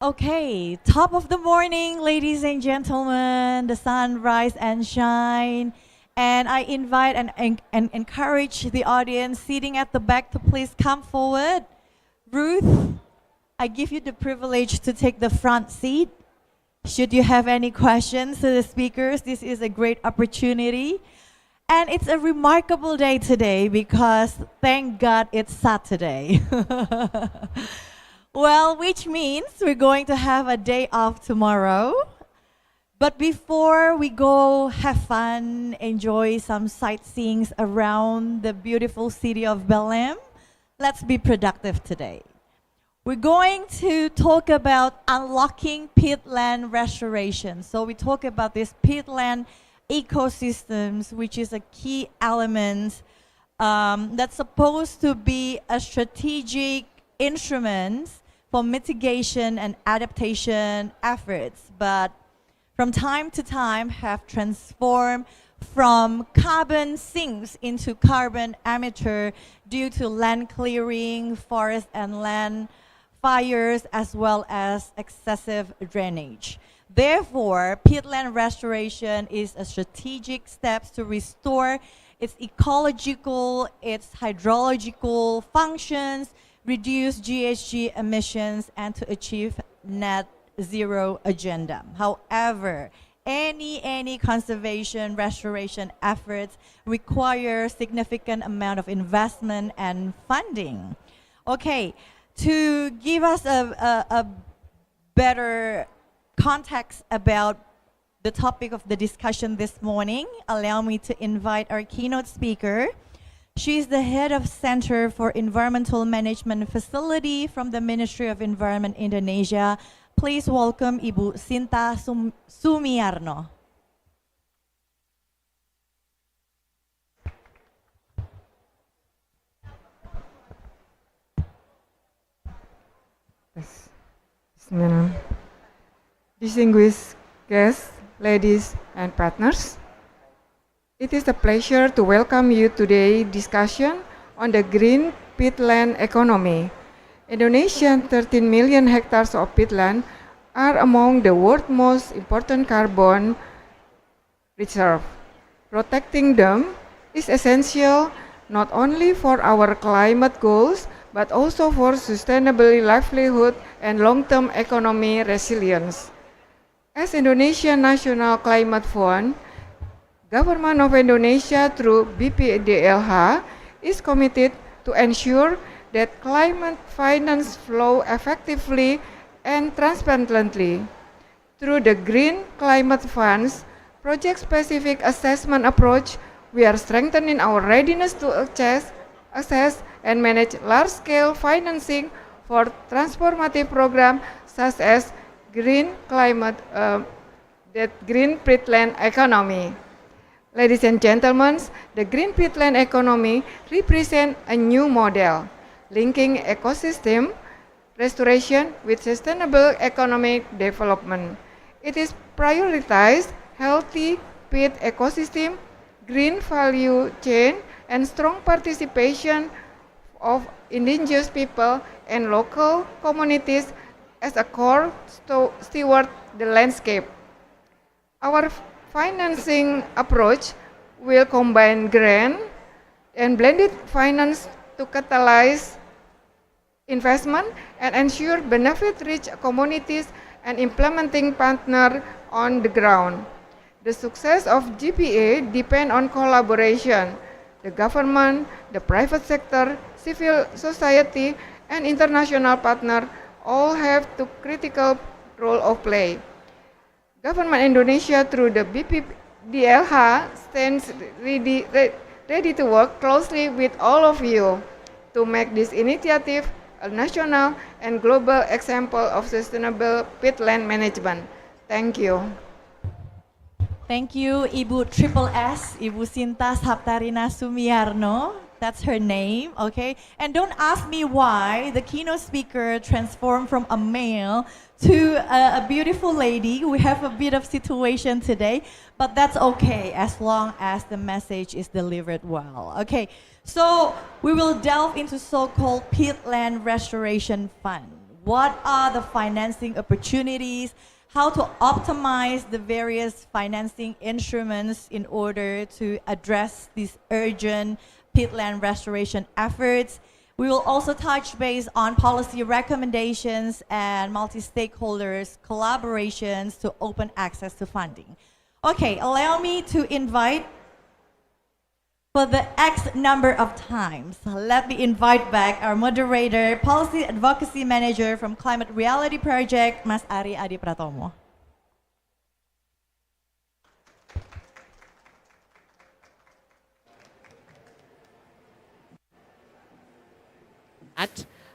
Okay, top of the morning, ladies and gentlemen, the sun rise and shine. And I invite and encourage the audience sitting at the back to please come forward. Ruth, I give you the privilege to take the front seat. Should you have any questions to the speakers, this is a great opportunity. And it's a remarkable day today because thank God it's Saturday. Well, which means we're going to have a day off tomorrow. But before we go have fun, enjoy some sightseeing around the beautiful city of Belém, let's be productive today. We're going to talk about unlocking peatland restoration. So we talk about this peatland ecosystems, which is a key element that's supposed to be a strategic instrument for mitigation and adaptation efforts, but from time to time have transformed from carbon sinks into carbon emitter due to land clearing, forest and land fires, as well as excessive drainage. Therefore, peatland restoration is a strategic step to restore its ecological, its hydrological functions, reduce GHG emissions, and to achieve net zero agenda. However, any conservation restoration efforts require significant amount of investment and funding. Okay, to give us a better context about the topic of the discussion this morning, allow me to invite our keynote speaker. She is the head of Center for Environmental Management Facility from the Ministry of Environment Indonesia. Please welcome Ibu Sinta Sumiarno. Bismillah. Distinguished guests, ladies and partners, it is a pleasure to welcome you to today's discussion on the Green Peatland Economy. Indonesia's 13 million hectares of peatland are among the world's most important carbon reserves. Protecting them is essential not only for our climate goals, but also for sustainable livelihood and long-term economy resilience. As Indonesia National Climate Fund, Government of Indonesia through BPDLH is committed to ensure that climate finance flow effectively and transparently. Through the Green Climate Funds project-specific assessment approach, we are strengthening our readiness to access and manage large-scale financing for transformative programs such as Green Peatland Economy. Ladies and gentlemen, the Green Peatland Economy represents a new model, linking ecosystem restoration with sustainable economic development. It is prioritized healthy peat ecosystem, green value chain, and strong participation of indigenous people and local communities as a core steward the landscape. Our financing approach will combine grant and blended finance to catalyze investment and ensure benefit-rich communities and implementing partners on the ground. The success of GPA depends on collaboration. The government, the private sector, civil society, and international partners all have a critical role of play. Government Indonesia through the BPDLH stands ready to work closely with all of you to make this initiative a national and global example of sustainable peatland management. Thank you. Thank you, Ibu Triple S, Ibu Sinta Saptarina Sumiarno. That's her name, okay? And don't ask me why the keynote speaker transformed from a male to a beautiful lady. We have a bit of situation today, but that's okay as long as the message is delivered well. Okay, so we will delve into so-called Peatland Restoration Fund, what are the financing opportunities, how to optimize the various financing instruments in order to address these urgent peatland restoration efforts. We will also touch base on policy recommendations and multi-stakeholders collaborations to open access to funding. Okay, allow me to invite for the X number of times. Let me invite back our moderator, Policy Advocacy Manager from Climate Reality Project, Mas Ari Adi Pratomo.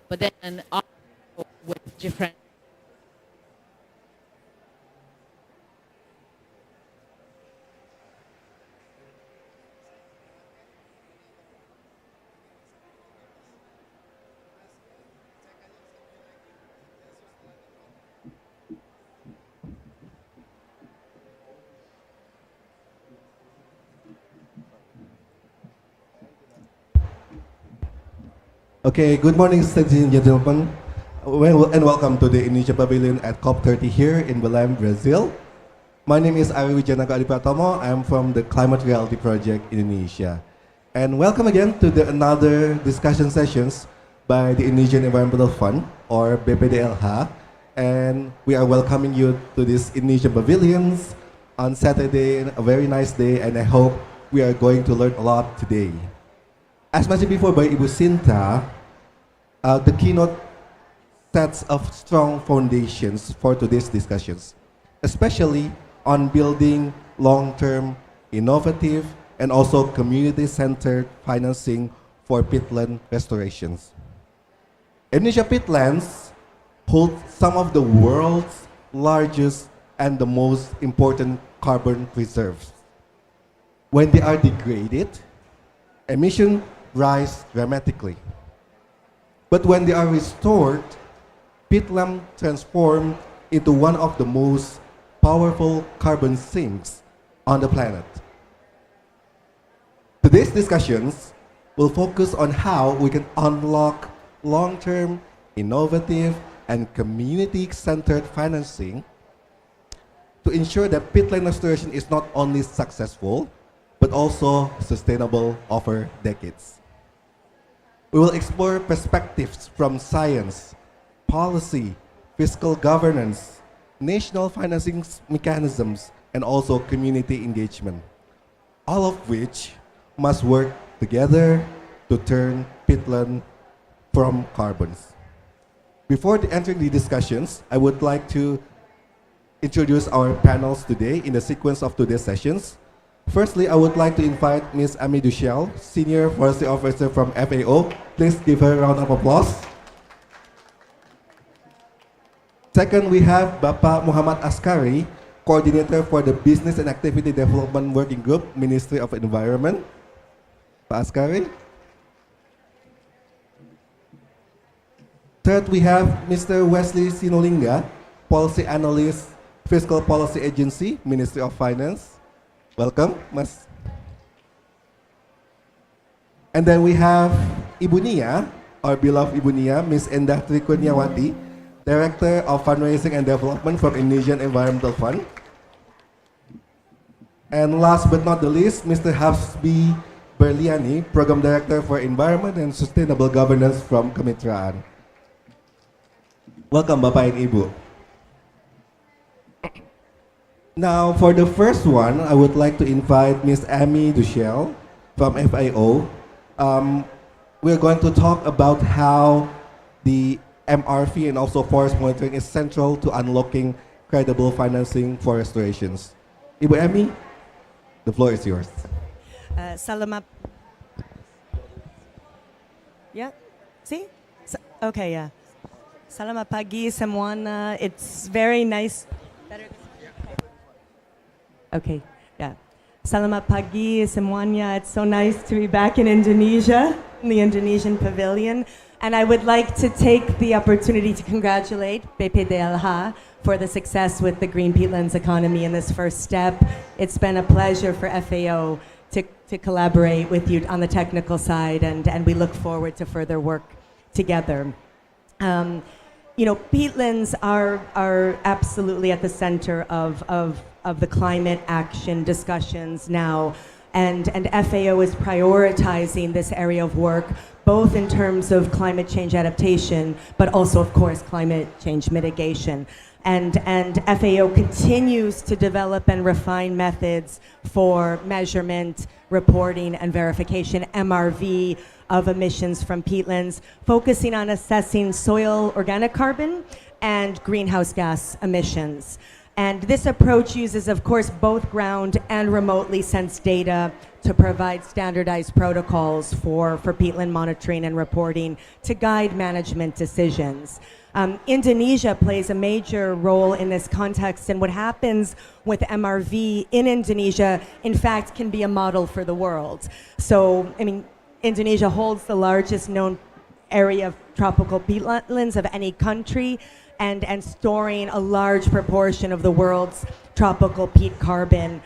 But then also with different Okay, good morning, ladies and gentlemen, and welcome to the Indonesia Pavilion at COP30 here in Belém, Brazil. My name is Ari Wijanaka Adipatomo. I'm from the Climate Reality Project Indonesia. And welcome again to another discussion sessions by the Indonesian Environmental Fund, or BPDLH. And we are welcoming you to this Indonesian Pavilions on Saturday, a very nice day, and I hope we are going to learn a lot today. As mentioned before by Ibu Sinta, the keynote sets of strong foundations for today's discussions, especially on building long-term, innovative, and also community-centered financing for peatland restorations. Indonesia peatlands hold some of the world's largest and the most important carbon reserves. When they are degraded, emissions rise dramatically. But when they are restored, peatland transform into one of the most powerful carbon sinks on the planet. Today's discussions will focus on how we can unlock long-term, innovative, and community-centered financing to ensure that peatland restoration is not only successful, but also sustainable over decades. We will explore perspectives from science, policy, fiscal governance, national financing mechanisms, and also community engagement, all of which must work together to turn peatland from carbons. Before entering the discussions, I would like to introduce our panels today in the sequence of today's sessions. Firstly, I would like to invite Ms. Amy Duchel, Senior Forestry Officer from FAO. Please give her a round of applause. Second, we have Bapak Muhammad Askari, Coordinator for the Business and Activity Development Working Group, Ministry of Environment. Pak Askari. Third, we have Mr. Wesley Sinolinga, Policy Analyst, Fiscal Policy Agency, Ministry of Finance. Welcome, Mas. And then we have Ibu Nia, our beloved Ibu Nia, Ms. Endah Trikurniawati, Director of Fundraising and Development for Indonesian Environmental Fund. And last but not the least, Mr. Hafsbi Berliani, Program Director for Environment and Sustainable Governance from Kemitraan. Welcome, Bapak and Ibu. Now, for the first one, I would like to invite Ms. Amy Duchel from FAO. We're going to talk about how the MRF and also forest monitoring is central to unlocking credible financing for restorations. Ibu Amy, the floor is yours. Salamat. Yeah, see? Okay, yeah. Salamat pagi semuanya. It's very nice. Better. Okay, yeah. Selamat pagi semuanya. It's so nice to be back in Indonesia, in the Indonesian Pavilion. And I would like to take the opportunity to congratulate BPDLH for the success with the Green Peatlands Economy in this first step. It's been a pleasure for FAO to collaborate with you on the technical side, and we look forward to further work together. peatlands are absolutely at the center of the climate action discussions now, and FAO is prioritizing this area of work, both in terms of climate change adaptation, but also, of course, climate change mitigation. And FAO continues to develop and refine methods for measurement, reporting, and verification, MRV, of emissions from peatlands, focusing on assessing soil organic carbon and greenhouse gas emissions. And this approach uses, of course, both ground and remotely sensed data to provide standardized protocols for peatland monitoring and reporting to guide management decisions. Indonesia plays a major role in this context, and what happens with MRV in Indonesia, in fact, can be a model for the world. So, Indonesia holds the largest known area of tropical peatlands of any country, and storing a large proportion of the world's tropical peat carbon,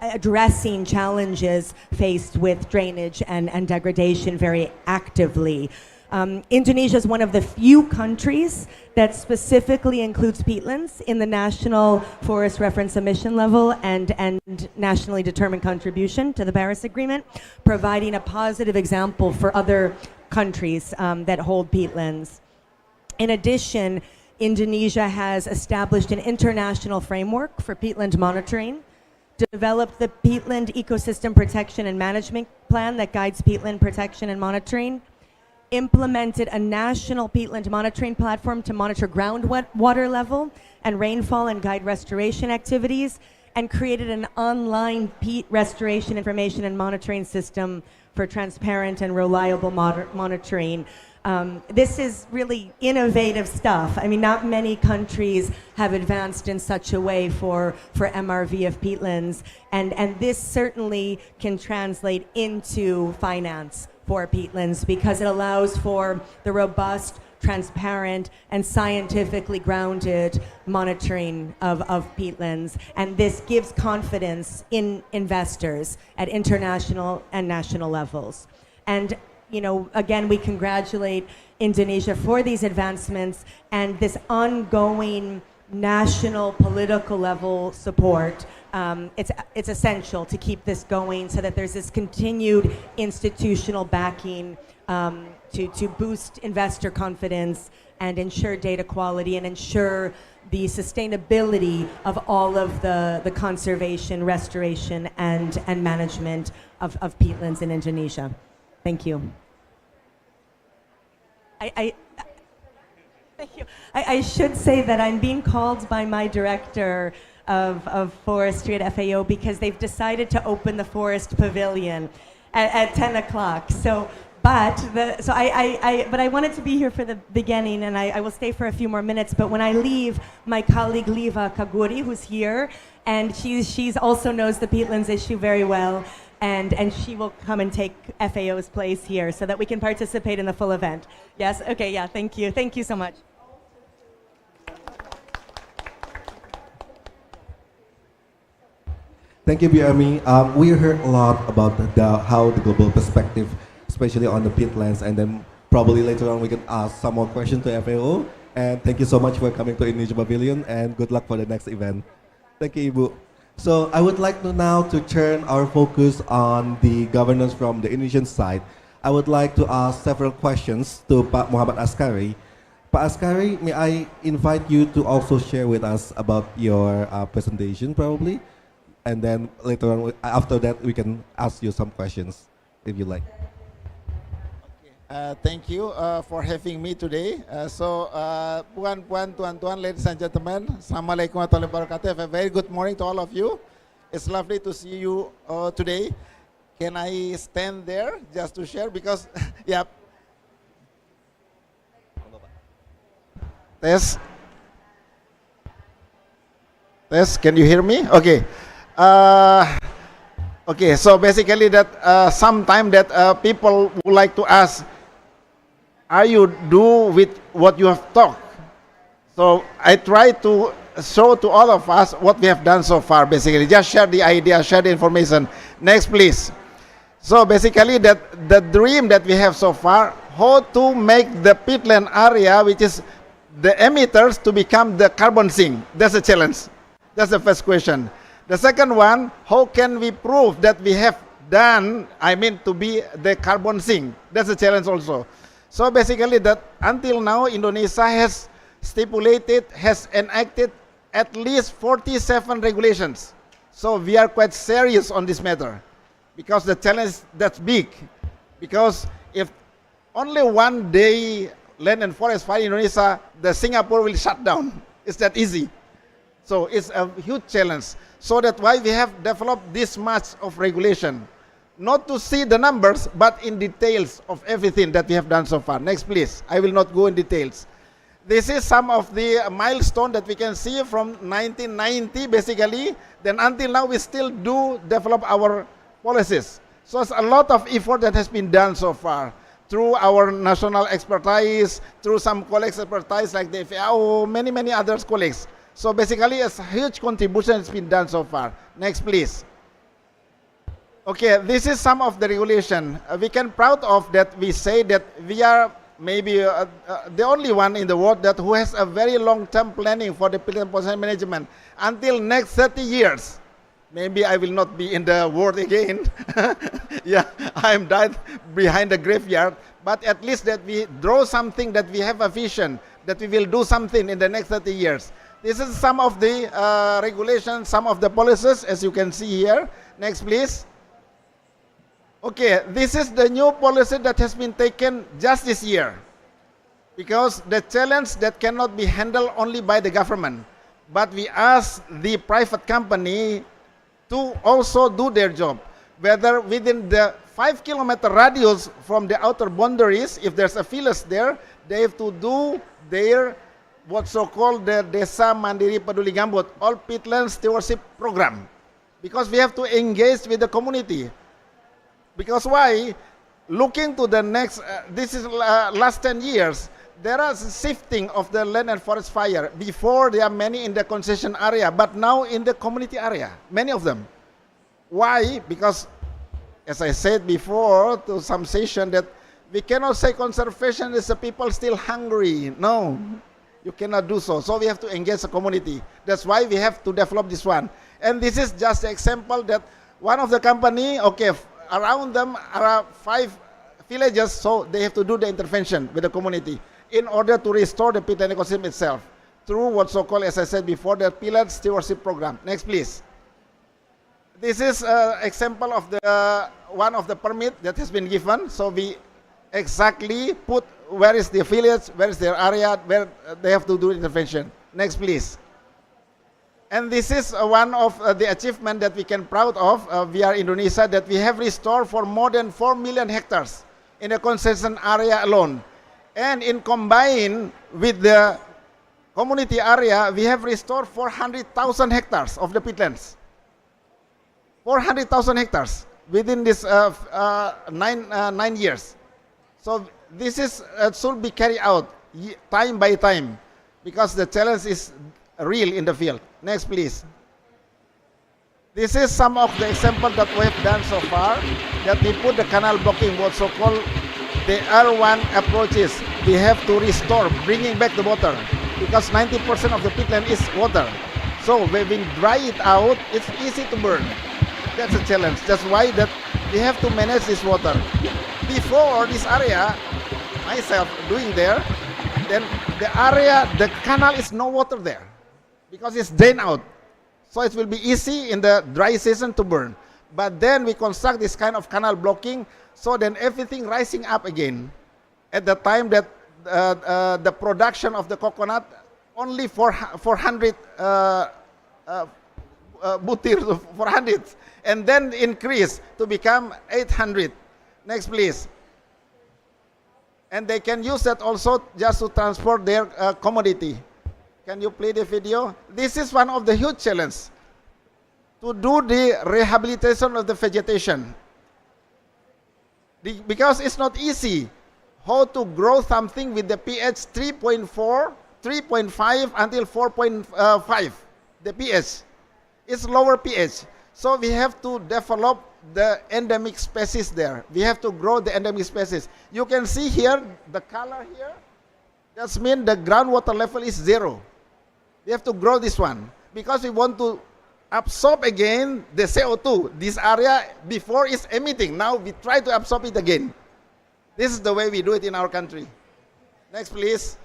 addressing challenges faced with drainage and degradation very actively. Indonesia is one of the few countries that specifically includes peatlands in the National Forest Reference Emission Level and nationally determined contribution to the Paris Agreement, providing a positive example for other countries that hold peatlands. In addition, Indonesia has established an international framework for peatland monitoring, developed the Peatland Ecosystem Protection and Management Plan that guides peatland protection and monitoring, implemented a national peatland monitoring platform to monitor groundwater level and rainfall and guide restoration activities, and created an online peat restoration information and monitoring system for transparent and reliable monitoring. This is really innovative stuff. Not many countries have advanced in such a way for MRV of peatlands, and this certainly can translate into finance for peatlands because it allows for the robust, transparent, and scientifically grounded monitoring of peatlands. And this gives confidence in investors at international and national levels. And again, we congratulate Indonesia for these advancements and this ongoing national political level support. It's essential to keep this going so that there's this continued institutional backing to boost investor confidence and ensure data quality and ensure the sustainability of all of the conservation, restoration, and management of peatlands in Indonesia. Thank you. Thank you. I should say that I'm being called by my director of forestry at FAO because they've decided to open the forest pavilion at 10 o'clock. But I wanted to be here for the beginning, and I will stay for a few more minutes. But when I leave, my colleague Liva Kaguri, who's here, and she's also knows the peatlands issue very well, and she will come and take FAO's place here so that we can participate in the full event. Yes? Okay, yeah, thank you. Thank you so much. Thank you, BME. We heard a lot about how the global perspective, especially on the peatlands, and then probably later on we can ask some more questions to FAO. And thank you so much for coming to Indonesia Pavilion, and good luck for the next event. Thank you, Ibu. So I would like to now to turn our focus on the governance from the Indonesian side. I would like to ask several questions to Pak Muhammad Askari. Pak Askari, may I invite you to also share with us about your presentation, probably? And then later on, after that, we can ask you some questions, if you like. Thank you for having me today. Puan, tuan, ladies and gentlemen, Assalamualaikum warahmatullahi wabarakatuh. Have a very good morning to all of you. It's lovely to see you today. Can I stand there just to share? Because, yeah. Test. Can you hear me? Okay. Okay, so basically that sometime that people would like to ask, are you do with what you have talked? So I try to show to all of us what we have done so far, basically. Just share the idea, share the information. Next, please. So basically that the dream that we have so far, how to make the peatland area, which is the emitters, to become the carbon sink. That's a challenge. That's the first question. The second one, how can we prove that we have done, to be the carbon sink? That's a challenge also. So basically that until now, Indonesia has enacted at least 47 regulations. So we are quite serious on this matter because the challenge that's big. Because if only one day land and forest fire in Indonesia, the Singapore will shut down. It's that easy. So it's a huge challenge. So that's why we have developed this much of regulation. Not to see the numbers, but in details of everything that we have done so far. Next, please. I will not go in details. This is some of the milestone that we can see from 1990, basically. Then until now, we still do develop our policies. So it's a lot of effort that has been done so far through our national expertise, through some colleagues' expertise like the FAO, many other colleagues. So basically, it's a huge contribution that's been done so far. Next, please. Okay, this is some of the regulation. We can proud of that we say that we are maybe the only one in the world that who has a very long-term planning for the peatland pollution management until next 30 years. Maybe I will not be in the world again. Yeah, I'm died behind the graveyard. But at least that we draw something, that we have a vision, that we will do something in the next 30 years. This is some of the regulations, some of the policies, as you can see here. Next, please. Okay, this is the new policy that has been taken just this year. Because the challenge that cannot be handled only by the government, but we ask the private company to also do their job. Whether within the 5-kilometer radius from the outer boundaries, if there's a village there, they have to do their what's so-called the Desa Mandiri Peduli Gambut, all peatland stewardship program. Because we have to engage with the community. Because why? Looking to the next, this is last 10 years, there is shifting of the land and forest fire. Before, there are many in the concession area, but now in the community area, many of them. Why? Because, as I said before to some session, that we cannot say conservation is the people still hungry. No, you cannot do so. So we have to engage the community. That's why we have to develop this one. And this is just an example that one of the company, okay, around them are 5 villages, so they have to do the intervention with the community in order to restore the peatland ecosystem itself through what's so-called, as I said before, the peatland stewardship program. Next, please. This is an example of the one of the permit that has been given. So we exactly put where is the village, where is their area, where they have to do intervention. Next, please. And this is one of the achievement that we can proud of via Indonesia, that we have restored for more than 4 million hectares in the concession area alone. And in combine with the community area, we have restored 400,000 hectares of the peatlands. 400,000 hectares within this 9 years. So this is should be carried out time by time because the challenge is real in the field. Next, please. This is some of the examples that we have done so far, that we put the canal blocking, what so-called the R1 approaches. We have to restore, bringing back the water, because 90% of the peatland is water. So when we dry it out, it's easy to burn. That's a challenge. That's why that we have to manage this water. Before this area, myself doing there, then the area, the canal is no water there, because it's drained out. So it will be easy in the dry season to burn. But then we construct this kind of canal blocking, so then everything rising up again. At the time that the production of the coconut only 400 butir, 400, and then increase to become 800. Next, please. And they can use that also just to transport their commodity. Can you play the video? This is one of the huge challenges, to do the rehabilitation of the vegetation. Because it's not easy how to grow something with the pH 3.4, 3.5 until 4.5, the pH. It's lower pH. So we have to develop the endemic species there. We have to grow the endemic species. You can see here, the color here, that means the groundwater level is 0. We have to grow this one because we want to absorb again the CO2. This area before is emitting. Now we try to absorb it again. This is the way we do it in our country. Next, please.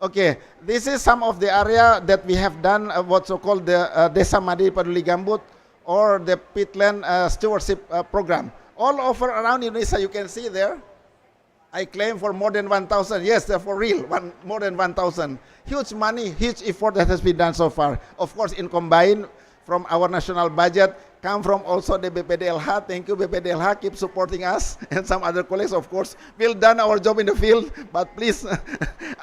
Okay, this is some of the area that we have done what's so called the Desa Mandiri Peduli Gambut or the peatland stewardship program. All over around Indonesia, you can see there. I claim for more than 1,000. Yes, they're for real, more than 1,000. Huge money, huge effort that has been done so far. Of course, in combined from our national budget, come from also the BPDLH. Thank you, BPDLH. Keep supporting us and some other colleagues, of course. We've done our job in the field, but please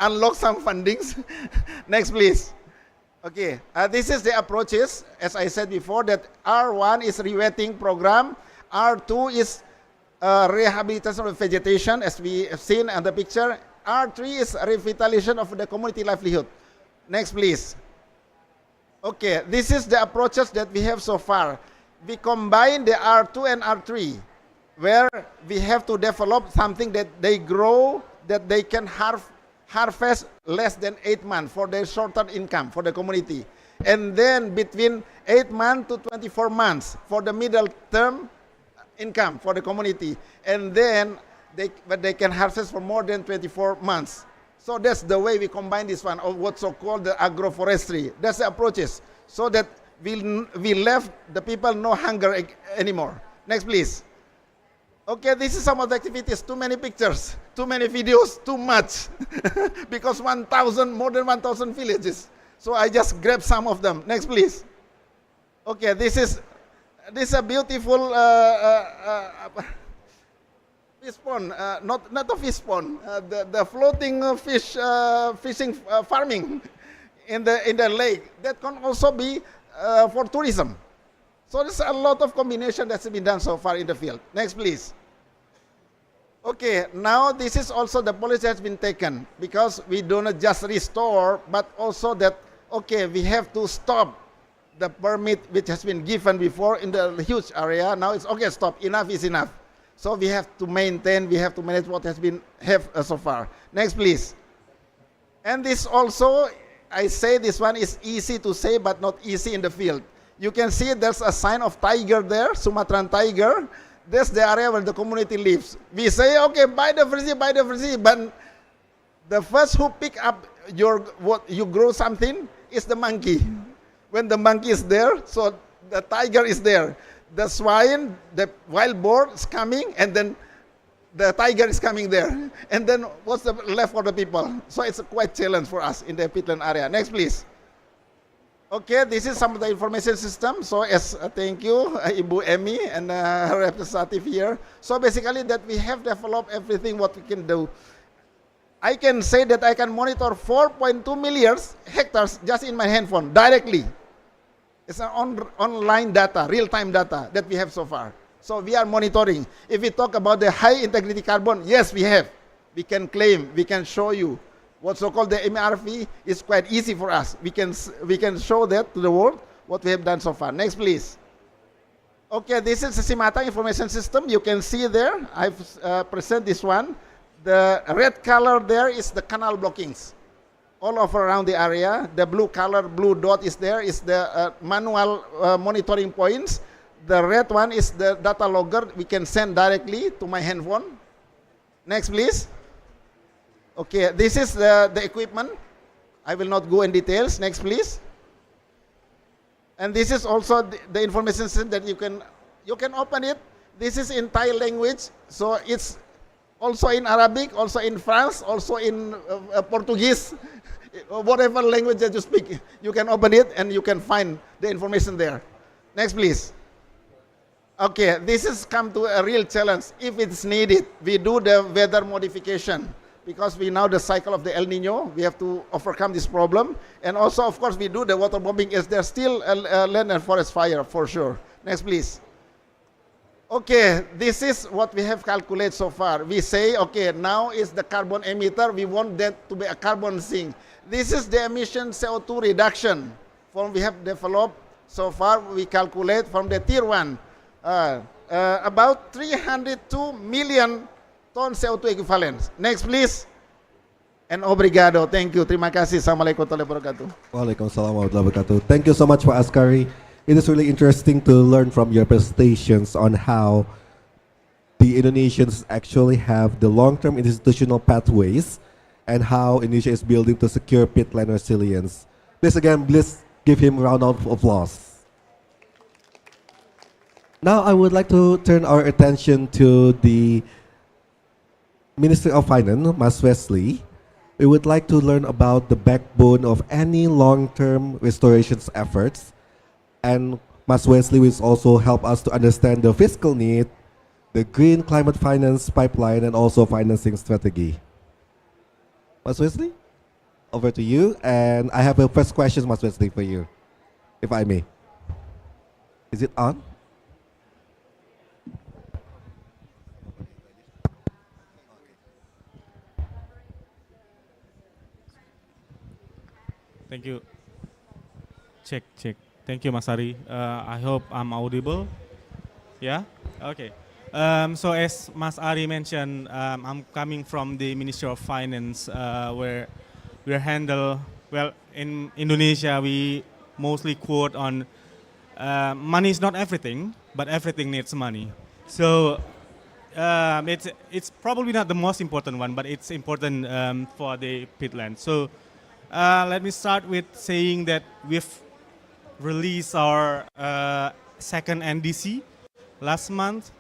unlock some fundings. Next, please. Okay, this is the approaches. As I said before, that R1 is rewetting program. R2 is rehabilitation of vegetation, as we have seen in the picture. R3 is revitalization of the community livelihood. Next, please. Okay, this is the approaches that we have so far. We combine the R2 and R3, where we have to develop something that they grow, that they can harvest less than 8 months for their short-term income for the community. And then between 8 months to 24 months for the middle-term income for the community. And then they can harvest for more than 24 months. So that's the way we combine this one, of what's so called the agroforestry. That's the approaches, so that we left the people no hunger anymore. Next, please. Okay, this is some of the activities. Too many pictures, too many videos, too much, because more than 1,000 villages. So I just grabbed some of them. Next, please. Okay, this is a beautiful fish pond, not a fish pond, the floating fish fishing farming in the lake. That can also be for tourism. So there's a lot of combination that's been done so far in the field. Next, please. Okay, now this is also the policy has been taken, because we do not just restore, but also that, okay, we have to stop the permit which has been given before in the huge area. Now it's okay, stop, enough is enough. So we have to maintain, we have to manage what has been so far. Next, please. And this also, I say this one is easy to say, but not easy in the field. You can see there's a sign of tiger there, Sumatran tiger. That's the area where the community lives. We say, okay, buy the biodiversity, but the first who pick up what you grow something is the monkey. When the monkey is there, so the tiger is there. The swine, the wild boar is coming, and then the tiger is coming there. And then what's left for the people? So it's a quite challenge for us in the peatland area. Next, please. Okay, this is some of the information system. So thank you, Ibu Emi and her representative here. So basically that we have developed everything what we can do. I can say that I can monitor 4.2 million hectares just in my handphone directly. It's an online data, real-time data that we have so far. So we are monitoring. If we talk about the high integrity carbon, yes, we have. We can claim, we can show you. What's so-called the MRV is quite easy for us. We can show that to the world, what we have done so far. Next, please. Okay, this is the Simata information system. You can see there, I've present this one. The red color there is the canal blockings all over around the area. The blue color, blue dot is there, is the manual monitoring points. The red one is the data logger. We can send directly to my handphone. Next, please. Okay, this is the equipment. I will not go in details. Next, please. And this is also the information system that you can open it. This is in Thai language, so it's also in Arabic, also in France, also in Portuguese, whatever language that you speak, you can open it and you can find the information there. Next, please. Okay, this has come to a real challenge. If it's needed, we do the weather modification, because we know the cycle of the El Nino. We have to overcome this problem. And also, of course, we do the water bombing. Is there still a land and forest fire, for sure. Next, please. Okay, this is what we have calculated so far. We say, okay, now is the carbon emitter. We want that to be a carbon sink. This is the emission CO2 reduction form we have developed so far. We calculate from the tier 1 about 302 million ton CO2 equivalents. Next, please. And obrigado. Thank you. Terima kasih. Assalamualaikum warahmatullahi wabarakatuh. Waalaikumsalam warahmatullahi wabarakatuh. Thank you so much for Askari. It is really interesting to learn from your presentations on how the Indonesians actually have the long-term institutional pathways and how Indonesia is building to secure peatland resilience. Please give him a round of applause. Now I would like to turn our attention to the Ministry of Finance, Mas Wesley. We would like to learn about the backbone of any long-term restoration efforts. And Mas Wesley will also help us to understand the fiscal need, the green climate finance pipeline, and also financing strategy. Mas Wesley, over to you. And I have a first question, Mas Wesley, for you, if I may. Is it on? Thank you. Check. Thank you, Masari. I hope I'm audible. Yeah? Okay. So as Mas Ari mentioned, I'm coming from the Ministry of Finance, where we handle, well, in Indonesia, we mostly quote on money is not everything, but everything needs money. So it's probably not the most important one, but it's important for the peatland. So let me start with saying that we've released our second NDC last month,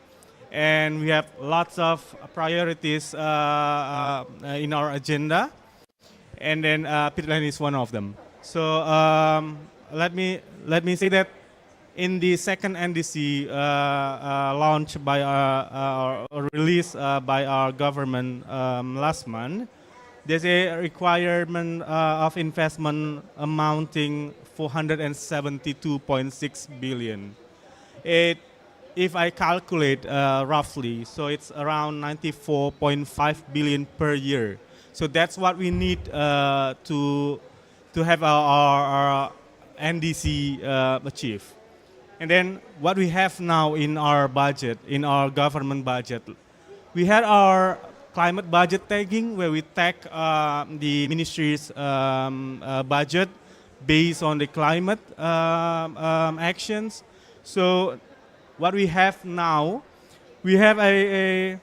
and we have lots of priorities in our agenda, and then peatland is one of them. So let me say that in the second NDC launched by or released by our government last month, there's a requirement of investment amounting 472.6 billion. If I calculate roughly, so it's around 94.5 billion per year. So that's what we need to have our NDC achieved. And then what we have now in our budget, in our government budget, we had our climate budget tagging, where we tag the ministry's budget based on the climate actions. So what we have now, we have a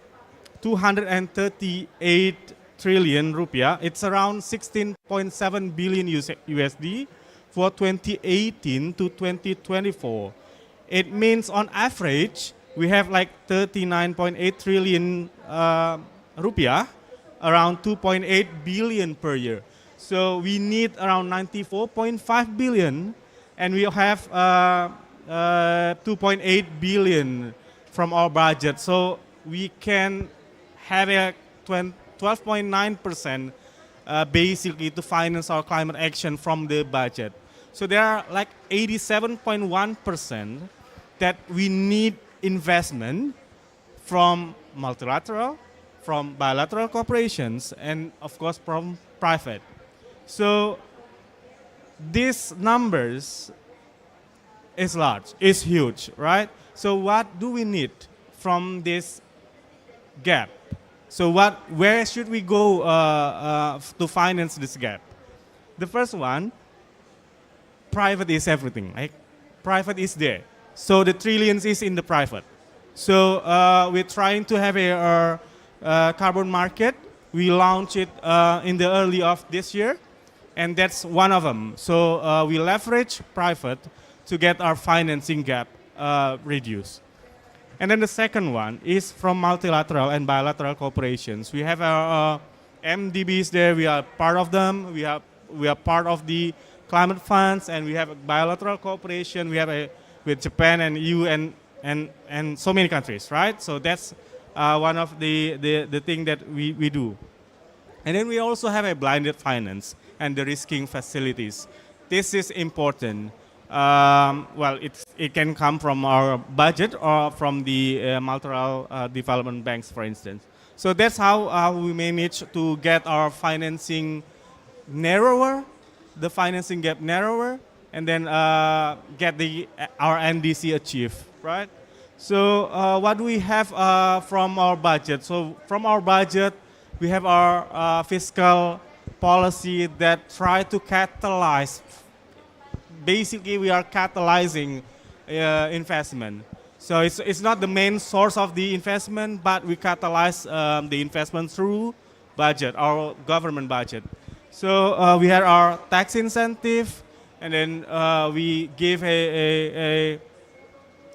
238 trillion rupiah. It's around 16.7 billion USD for 2018 to 2024. It means on average, we have like 39.8 trillion rupiah, around 2.8 billion per year. So we need around 94.5 billion, and we have 2.8 billion from our budget. So we can have a 12.9% basically to finance our climate action from the budget. So there are like 87.1% that we need investment from multilateral, from bilateral corporations, and of course from private. So these numbers is large, is huge, right? So what do we need from this gap? So where should we go to finance this gap? The first one, private is everything, right? Private is there. So the trillions is in the private. So we're trying to have a carbon market. We launched it in the early of this year, and that's one of them. So we leverage private to get our financing gap reduced. And then the second one is from multilateral and bilateral corporations. We have our MDBs there. We are part of them. We are part of the climate funds, and we have a bilateral cooperation. We have with Japan and EU and so many countries, right? So that's one of the thing that we do. And then we also have a blended finance and the risking facilities. This is important. Well, it can come from our budget or from the multilateral development banks, for instance. So that's how we manage to get our financing narrower, the financing gap narrower, and then get our NDC achieved, right? So what do we have from our budget? So from our budget, we have our fiscal policy that try to catalyze. Basically, we are catalyzing investment. So it's not the main source of the investment, but we catalyze the investment through budget, our government budget. So we had our tax incentive, and then we give a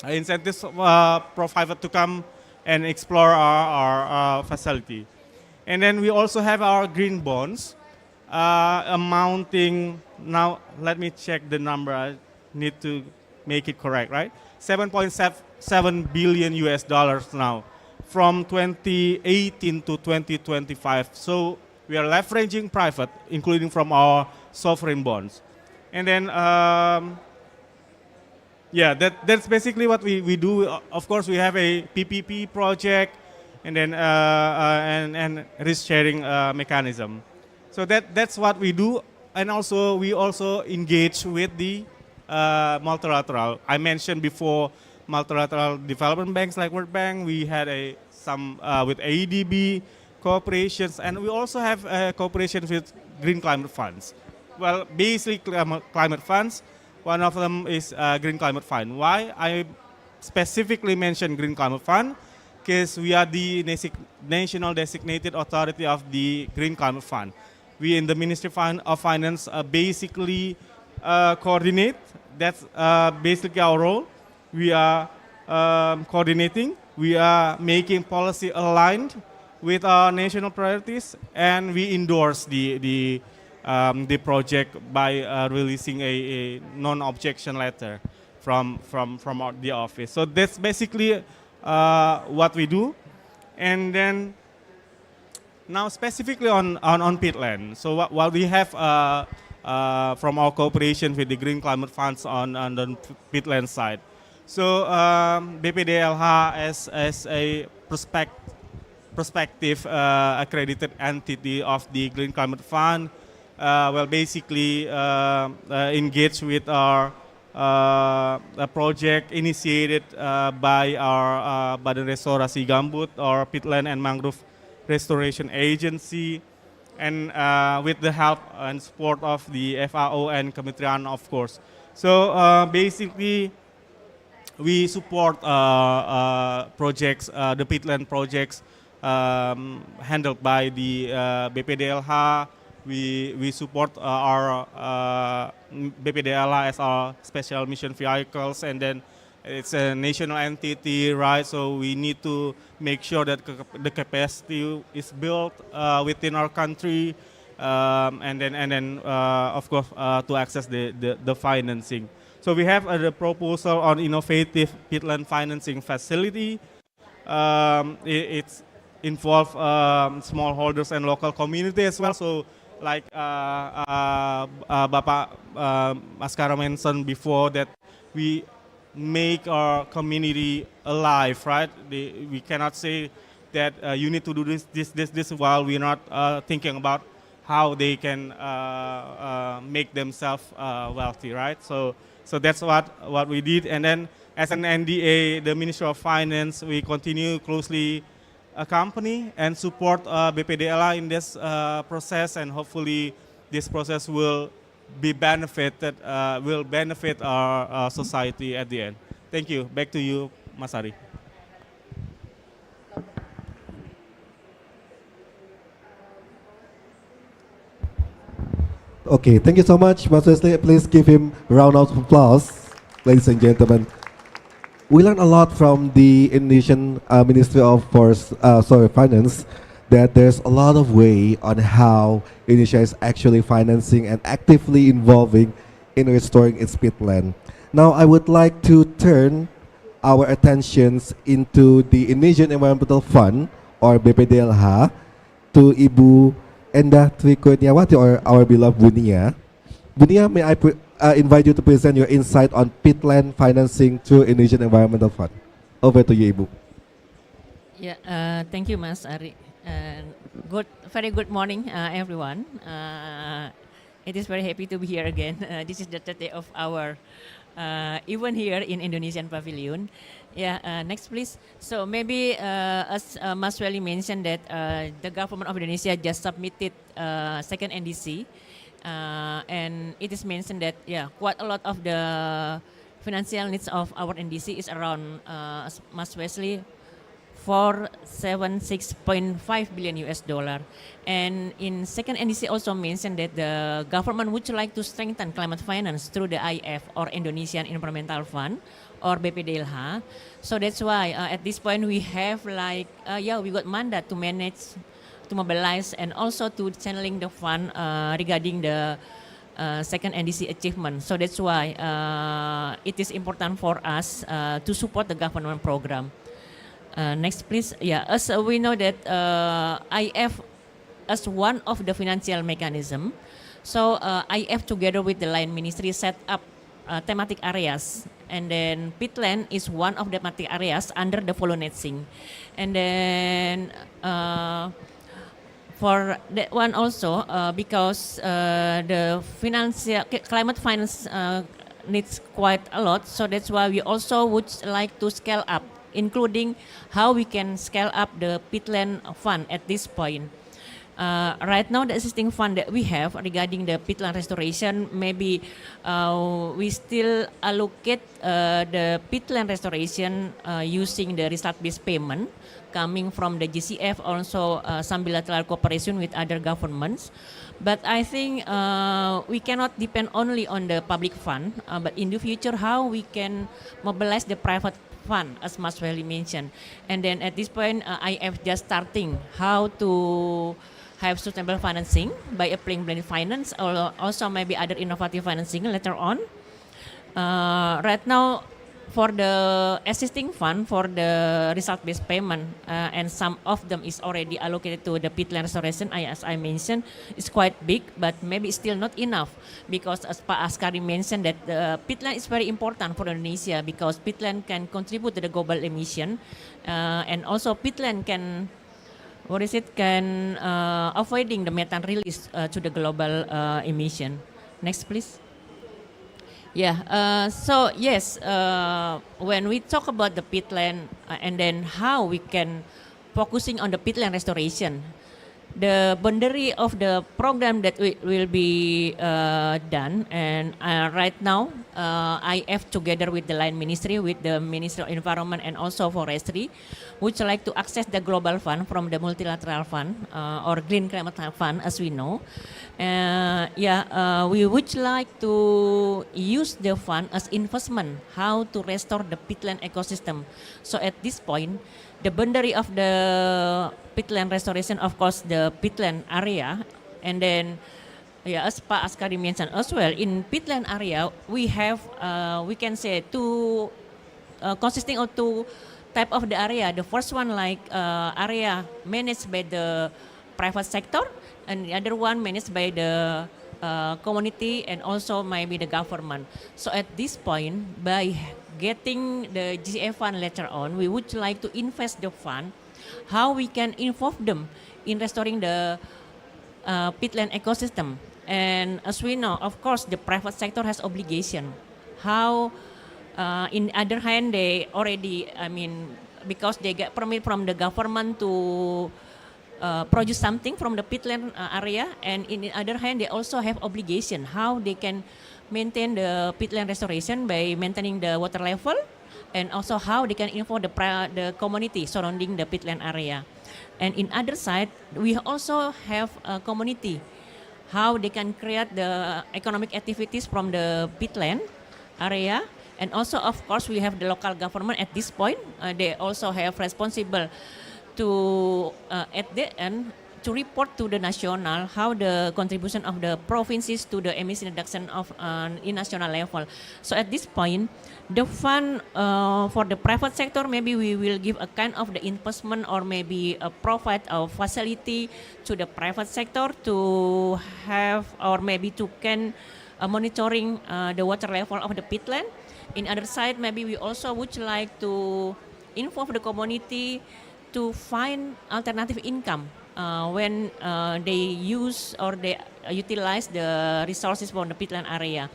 incentives for private to come and explore our facility. And then we also have our green bonds amounting, now let me check the number, I need to make it correct, right? 7.7 billion US dollars now from 2018 to 2025. So we are leveraging private, including from our sovereign bonds. And then, yeah, that's basically what we do. Of course, we have a PPP project, and then and risk sharing mechanism. So that's what we do, and also we also engage with the multilateral. I mentioned before multilateral development banks like World Bank. We had some with ADB corporations, and we also have cooperation with green climate funds. Well, basically climate funds. One of them is Green Climate Fund. Why I specifically mention Green Climate Fund? Because we are the national designated authority of the Green Climate Fund. We in the Ministry of Finance basically coordinate. That's basically our role. We are coordinating. We are making policy aligned with our national priorities, and we endorse the project by releasing a non-objection letter from the office. So that's basically what we do. And then now specifically on peatland. So what we have from our cooperation with the Green Climate Funds on the peatland side. So BPDLH as a prospective accredited entity of the Green Climate Fund, well, basically engaged with our a project initiated by our Badan Restorasi Gambut, or Peatland and Mangrove Restoration Agency, and with the help and support of the FAO and Kementerian, of course. So basically, we support projects, the peatland projects handled by the BPDLH. We support our BPDLH as our special mission vehicles, and then it's a national entity, right? So we need to make sure that the capacity is built within our country, and then of course to access the financing. So we have the proposal on innovative peatland financing facility. It's involve smallholders and local community as well. So like Bapak Askara mentioned before, that we make our community alive, right? We cannot say that you need to do this while we're not thinking about how they can make themselves wealthy, right? So that's what we did. And then as an NDA, the Ministry of Finance, we continue closely accompany and support BPDLH in this process, and hopefully this process will benefit our society at the end. Thank you. Back to you, Mas Ari. Okay, thank you so much, Mas Wesley. Please give him a round of applause, ladies and gentlemen. We learned a lot from the Indonesian Ministry of Finance, that there's a lot of way on how Indonesia is actually financing and actively involving in restoring its peatland. Now I would like to turn our attentions into the Indonesian Environmental Fund, or BPDLH, to Ibu Endah Tri Kurniawati, or our beloved Bunia. Bunia, may I invite you to present your insight on peatland financing through Indonesian Environmental Fund. Over to you, Ibu. Yeah, thank you, Mas Ari. Very good morning, everyone. It is very happy to be here again. This is the third day of our event here in Indonesian Pavilion. Yeah, next please. So maybe as Mas Weli mentioned that the government of Indonesia just submitted second NDC, and it is mentioned that quite a lot of the financial needs of our NDC is around Mas Wesley 476.5 billion US dollar. And in second NDC also mentioned that the government would like to strengthen climate finance through the IF or Indonesian Environmental Fund or BPDLH. So that's why at this point we have we got mandate to manage, to mobilize, and also to channeling the fund regarding the second NDC achievement. So that's why it is important for us to support the government program. Next, please. Yeah, as we know that IF as one of the financial mechanism, so IF together with the Line Ministry set up thematic areas, and then peatland is one of the thematic areas under the follow netting, and then for that one also because the financial climate finance needs quite a lot, so that's why we also would like to scale up, including how we can scale up the peatland fund at this point. Right now, the existing fund that we have regarding the peatland restoration, maybe we still allocate the peatland restoration using the result-based payment coming from the GCF, also some bilateral cooperation with other governments. But I think we cannot depend only on the public fund, but in the future, how we can mobilize the private fund, as Mas Weli mentioned. And then at this point, IF just starting how to have sustainable financing by applying blended finance, or also maybe other innovative financing later on. Right now, for the existing fund, for the result-based payment, and some of them is already allocated to the peatland restoration, as I mentioned, is quite big, but maybe still not enough, because as Pak Askari mentioned that the peatland is very important for Indonesia, because peatland can contribute to the global emission, and also peatland can avoiding the methane release to the global emission. Next, please. Yeah, so yes, when we talk about the peatland and then how we can focusing on the peatland restoration, the boundary of the program that will be done, and right now IF together with the Line Ministry, with the Ministry of Environment and also Forestry, would like to access the global fund from the multilateral fund or Green Climate Fund, as we know. We would like to use the fund as investment, how to restore the peatland ecosystem. So at this point, the boundary of the peatland restoration, of course, the peatland area, and then as Pak Askari mentioned as well, in peatland area we have we can say two consisting of two type of the area. The first one area managed by the private sector, and the other one managed by the community and also maybe the government. So at this point, by getting the GCF fund later on, we would like to invest the fund, how we can involve them in restoring the peatland ecosystem. And as we know, of course, the private sector has obligation. How, in other hand, they already, because they get permit from the government to produce something from the peatland area, and in the other hand, they also have obligation how they can maintain the peatland restoration by maintaining the water level, and also how they can involve the community surrounding the peatland area. And in other side, we also have a community, how they can create the economic activities from the peatland area. And also, of course, we have the local government at this point. They also have responsible to, at the end, to report to the national how the contribution of the provinces to the emission reduction of in national level. So at this point, the fund for the private sector, maybe we will give a kind of the investment or maybe provide a facility to the private sector to have or maybe to can monitoring the water level of the peatland. In other side, maybe we also would like to involve the community to find alternative income when they use or they utilize the resources from the peatland area.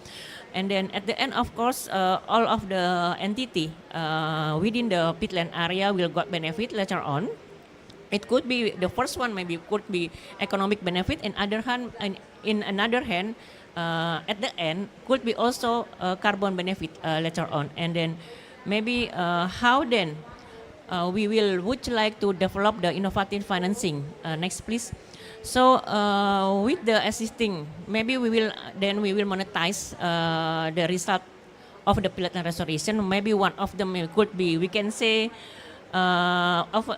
And then at the end, of course, all of the entity within the peatland area will got benefit later on. It could be the first one, maybe could be economic benefit. In another hand, at the end could be also carbon benefit later on. And then maybe how then we would like to develop the innovative financing. Next, please. So with the existing, maybe we will monetize the result of the peatland restoration. Maybe one of them could be, we can say, of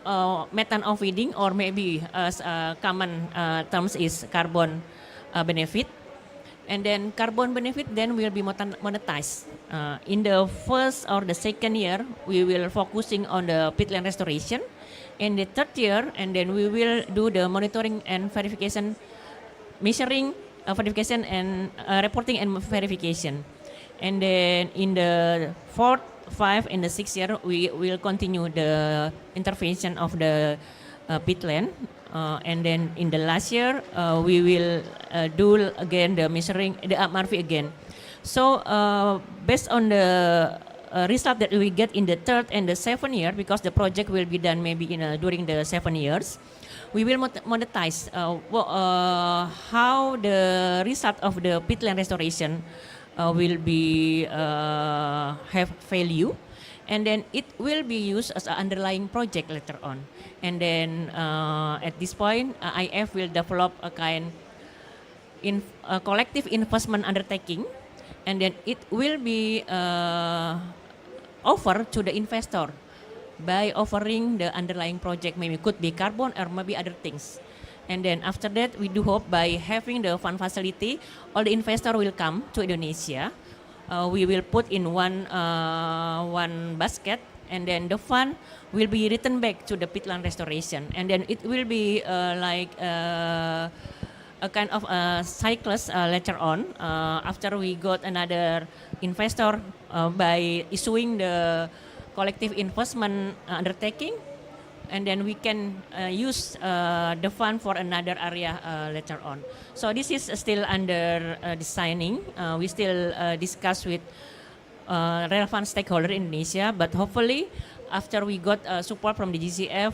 methane offloading, or maybe as common terms is carbon benefit. And then carbon benefit then will be monetized. In the first or the second year, we will focusing on the peatland restoration. In the third year, and then we will do the monitoring and verification, measuring, verification and reporting and verification. And then in the fourth, 5, and the 6th year, we will continue the intervention of the peatland. And then in the last year, we will do again the measuring, the MRV again. So based on the result that we get in the third and the 7th year, because the project will be done maybe during the 7 years, we will monetize how the result of the peatland restoration will be have value, and then it will be used as an underlying project later on. And then at this point, IF will develop a kind collective investment undertaking, and then it will be offered to the investor by offering the underlying project. Maybe could be carbon or maybe other things. And then after that, we do hope by having the fund facility, all the investor will come to Indonesia. We will put in one basket, and then the fund will be returned back to the peatland restoration. And then it will be like a kind of a cyclus later on, after we got another investor by issuing the collective investment undertaking, and then we can use the fund for another area later on. So this is still under designing. We still discuss with relevant stakeholder in Indonesia, but hopefully after we got support from the GCF,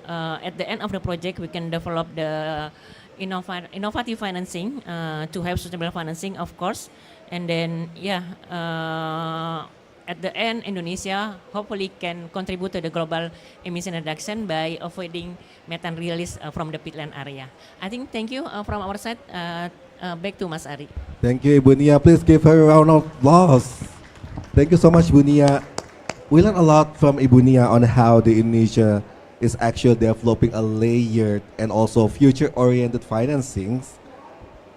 at the end of the project we can develop the innovative financing to have sustainable financing, of course. And then at the end, Indonesia hopefully can contribute to the global emission reduction by avoiding methane release from the peatland area. I think thank you from our side. Back to Mas Ari. Thank you, Ibu Nia. Please give her a round of applause. Thank you so much, Ibu Nia. We learned a lot from Ibu Nia on how the Indonesia is actually developing a layered and also future-oriented financings,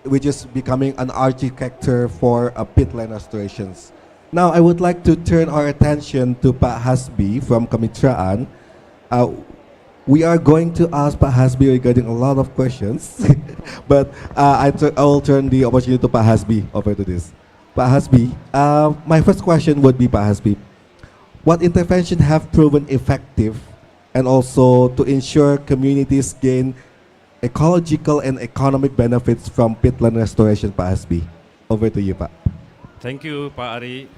which is becoming an architecture for peatland restorations. Now, I would like to turn our attention to Pak Hasbi from Kemitraan. We are going to ask Pak Hasbi regarding a lot of questions, but I will turn the opportunity to Pak Hasbi over to this. Pak Hasbi, my first question would be, Pak Hasbi, what intervention have proven effective and also to ensure communities gain ecological and economic benefits from peatland restoration, Pak Hasbi? Over to you, Pak. Thank you, Pak Ari.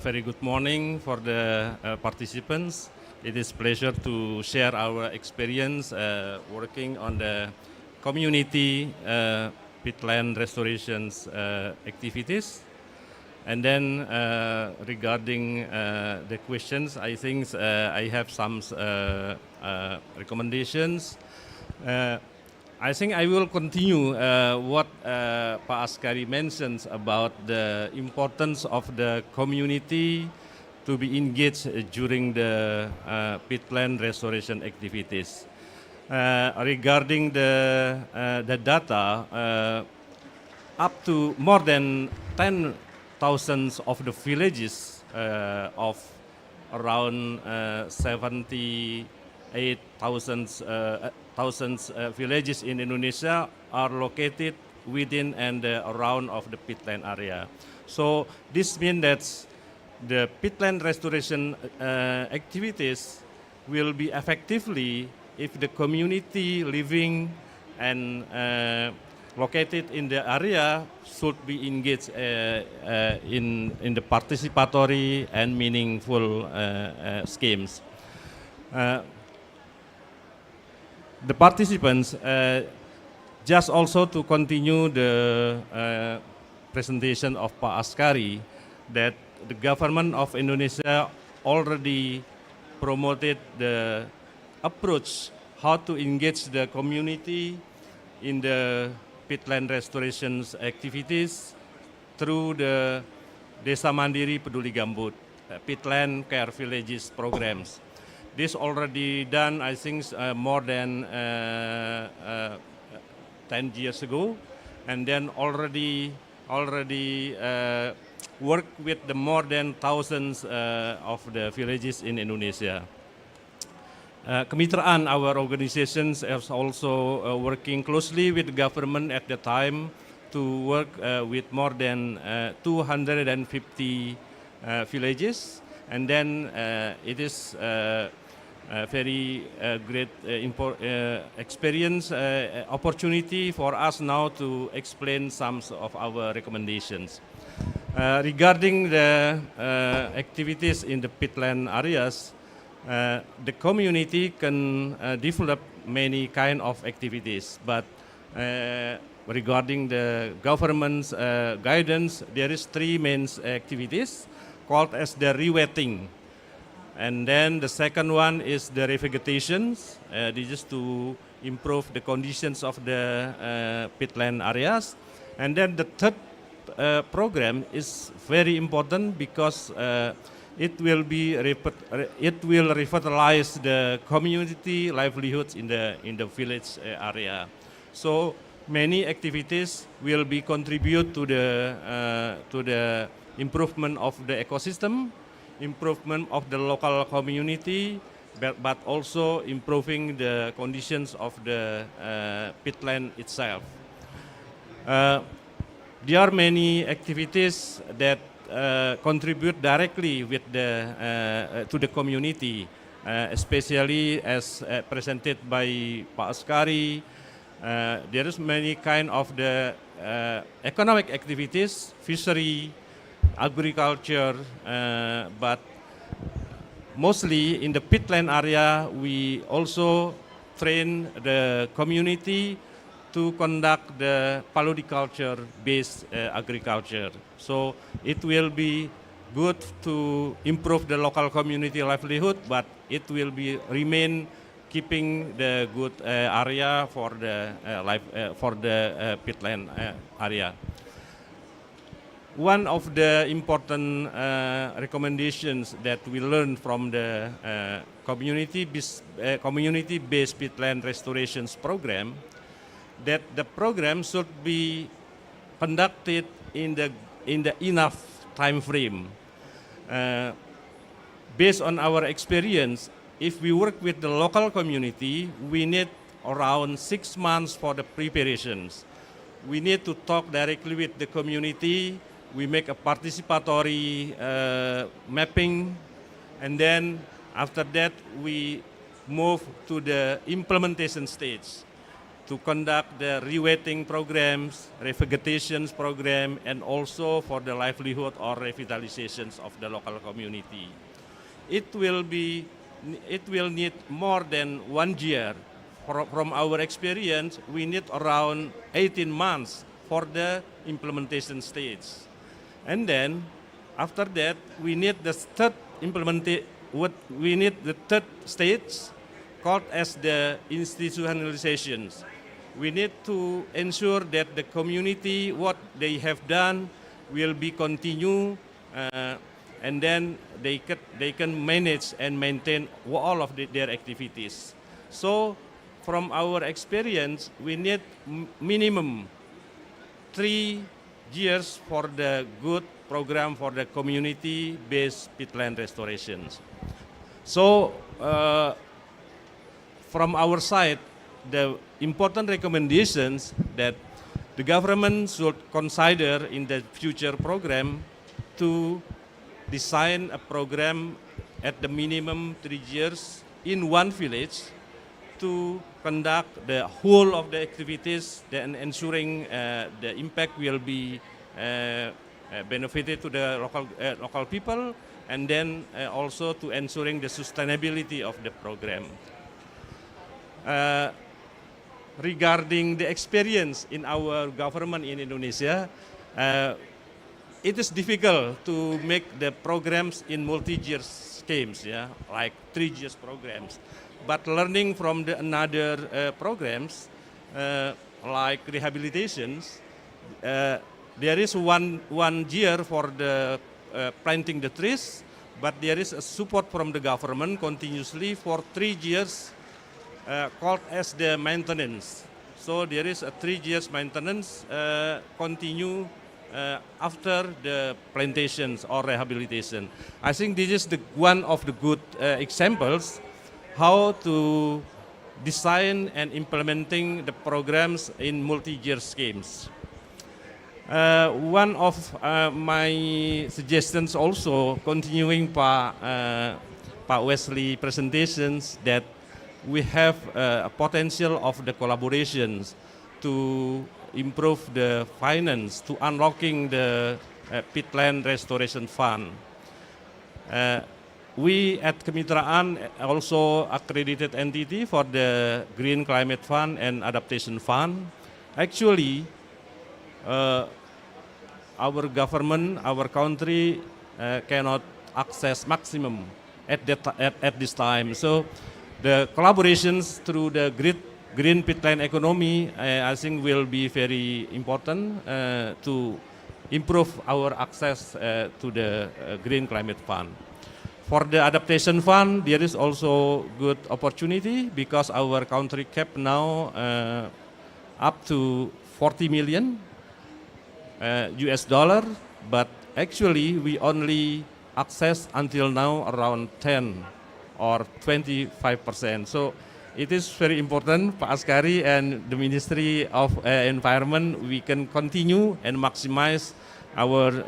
Very good morning for the participants. It is a pleasure to share our experience working on the community peatland restorations activities. And then regarding the questions, I think I have some recommendations. I think I will continue what Pak Askari mentions about the importance of the community to be engaged during the peatland restoration activities. Regarding the data, up to more than 10,000 of the villages of around 78,000 villages in Indonesia are located within and around of the peatland area. So this means that the peatland restoration activities will be effectively if the community living and located in the area should be engaged in the participatory and meaningful schemes. The participants, just also to continue the presentation of Pak Askari, that the government of Indonesia already promoted the approach how to engage the community in the peatland restorations activities through the Desa Mandiri Peduli Gambut, peatland care villages programs. This already done, I think, more than 10 years ago, and then already work with the more than thousands of the villages in Indonesia. Kemitraan, our organizations, is also working closely with the government at the time to work with more than 250 villages, and then it is very great experience, opportunity for us now to explain some of our recommendations. Regarding the activities in the peatland areas, the community can develop many kind of activities, but regarding the government's guidance, there is three main activities called as the rewetting. And then the second one is the revegetation. This is to improve the conditions of the peatland areas. And then the third program is very important because it will revitalize the community livelihoods in the village area. So many activities will be contribute to the improvement of the ecosystem, improvement of the local community, but also improving the conditions of the peatland itself. There are many activities that contribute directly with to the community, especially as presented by Pak Askari. There is many kind of the economic activities, fishery, agriculture, but mostly in the peatland area, we also train the community to conduct the polyculture-based agriculture. So it will be good to improve the local community livelihood, but it will be remain keeping the good area for the peatland area. One of the important recommendations that we learned from the community-based peatland restorations program, that the program should be conducted in the enough time frame. Based on our experience, if we work with the local community, we need around 6 months for the preparations. We need to talk directly with the community. We make a participatory mapping, and then after that we move to the implementation stage to conduct the rewetting programs, revegetation program, and also for the livelihood or revitalizations of the local community. It will need more than 1 year. From our experience, we need around 18 months for the implementation stage. And then, after that, we need the third stage called as the institutionalizations. We need to ensure that the community, what they have done, will be continue, and then they can manage and maintain all of their activities. So, from our experience, we need minimum 3 years for the good program for the community-based peatland restorations. So, from our side, the important recommendations that the government should consider in the future program to design a program at the minimum 3 years in one village to conduct the whole of the activities, then ensuring the impact will be benefited to the local people, and then also to ensuring the sustainability of the program. Regarding the experience in our government in Indonesia, it is difficult to make the programs in multi-year schemes, yeah, like 3 years programs. But learning from the another programs, like rehabilitations, there is one year for the planting the trees, but there is a support from the government continuously for 3 years, called as the maintenance. So there is a 3 years maintenance continue after the plantations or rehabilitation. I think this is one of the good examples how to design and implementing the programs in multi-year schemes. One of my suggestions also, continuing Pak Wesley presentations, that we have a potential of the collaborations to improve the finance, to unlocking the peatland restoration fund. We at Kemitraan also accredited entity for the Green Climate Fund and Adaptation Fund. Actually, our government, our country cannot access maximum at this time. So the collaborations through the Green Peatland Economy, I think will be very important to improve our access to the Green Climate Fund. For the Adaptation Fund, there is also good opportunity because our country kept now up to 40 million US dollar, but actually we only access until now around 10 or 25%. So it is very important, Pak Askari and the Ministry of Environment, we can continue and maximize our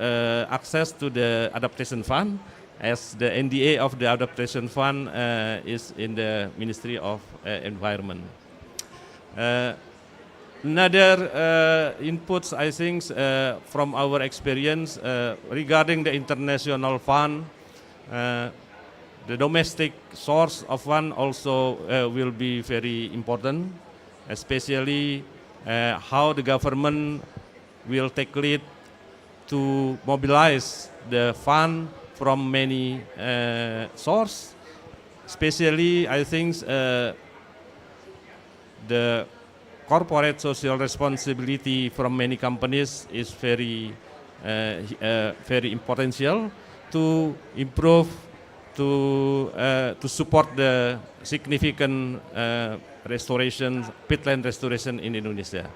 access to the Adaptation Fund, as the NDA of the Adaptation Fund is in the Ministry of Environment. Another inputs, I think, from our experience regarding the international fund, the domestic source of fund also will be very important, especially how the government will take lead to mobilize the fund from many sources. Especially, I think the corporate social responsibility from many companies is very important to improve, to support the significant restoration, peatland restoration in Indonesia.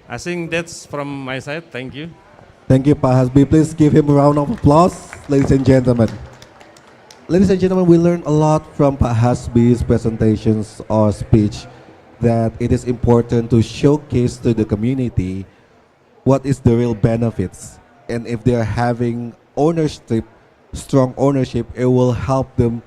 I think that's from my side. Thank you. Thank you, Pak Hasbi. Please give him a round of applause, ladies and gentlemen. Ladies and gentlemen, we learned a lot from Pak Hasbi's presentations or speech, that it is important to showcase to the community what is the real benefits. And if they are having ownership, strong ownership, it will help them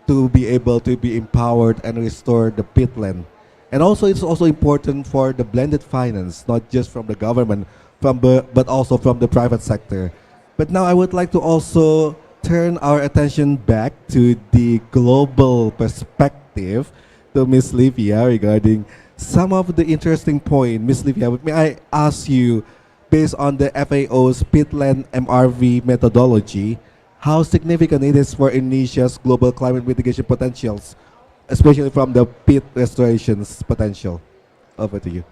to be able to be empowered and restore the peatland. And also, it's also important for the blended finance, not just from the government, but also from the private sector. But now I would like to also turn our attention back to the global perspective to Ms. Livia regarding some of the interesting points. Ms. Livia, may I ask you, based on the FAO's peatland MRV methodology, how significant it is for Indonesia's global climate mitigation potentials, especially from the peat restorations potential? Over to you.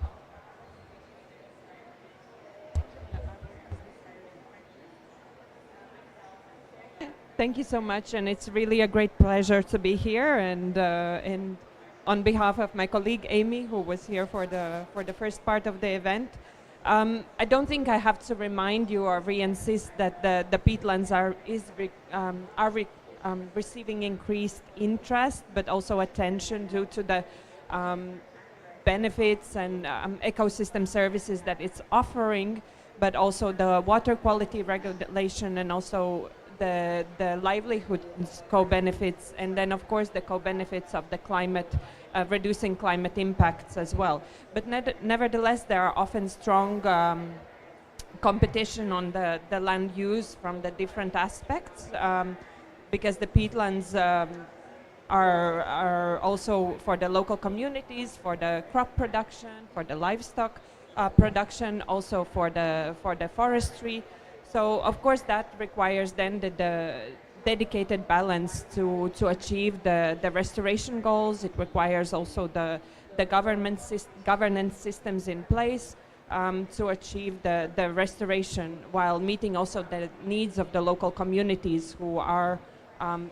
Thank you so much, and it's really a great pleasure to be here. And on behalf of my colleague Amy, who was here for the first part of the event, I don't think I have to remind you or re-insist that the peatlands are receiving increased interest, but also attention due to the benefits and ecosystem services that it's offering, but also the water quality regulation and also the livelihood co-benefits, and then of course the co-benefits of the climate reducing climate impacts as well. But nevertheless, there are often strong competition on the land use from the different aspects, because the peatlands are also for the local communities, for the crop production, for the livestock production, also for the forestry. So of course that requires then the dedicated balance to achieve the restoration goals. It requires also the governance systems in place to achieve the restoration, while meeting also the needs of the local communities who are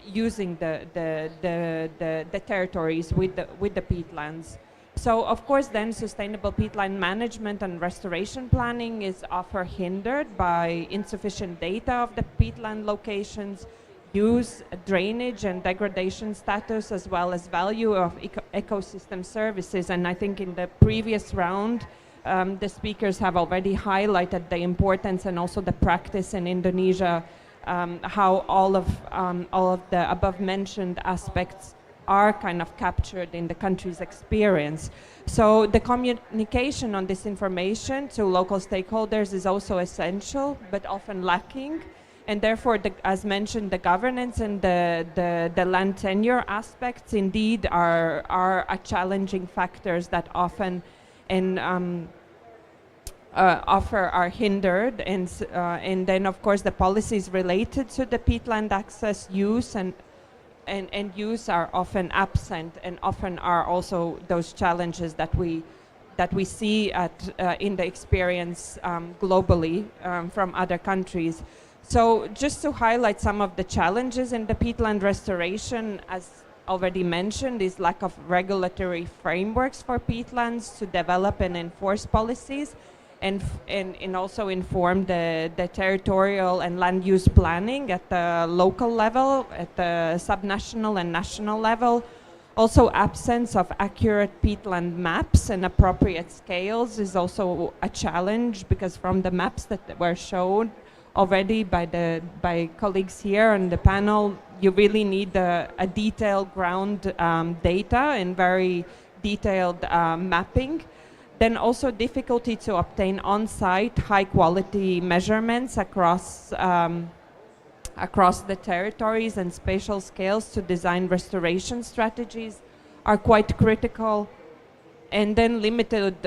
using the territories with the peatlands. So of course then sustainable peatland management and restoration planning is often hindered by insufficient data of the peatland locations, use, drainage and degradation status, as well as value of ecosystem services. And I think in the previous round, the speakers have already highlighted the importance and also the practice in Indonesia, how all of the above mentioned aspects are kind of captured in the country's experience. So the communication on this information to local stakeholders is also essential, but often lacking. And therefore, as mentioned, the governance and the land tenure aspects indeed are a challenging factors that often are hindered, and then of course the policies related to the peatland access use and use are often absent, and often are also those challenges that we see in the experience globally from other countries. So just to highlight some of the challenges in the peatland restoration, as already mentioned, is lack of regulatory frameworks for peatlands to develop and enforce policies, and also inform the territorial and land use planning at the local level, at the subnational and national level. Also, absence of accurate peatland maps and appropriate scales is also a challenge, because from the maps that were shown already by colleagues here on the panel, you really need a detailed ground data and very detailed mapping. Then also difficulty to obtain on-site high-quality measurements across the territories and spatial scales to design restoration strategies are quite critical. And then limited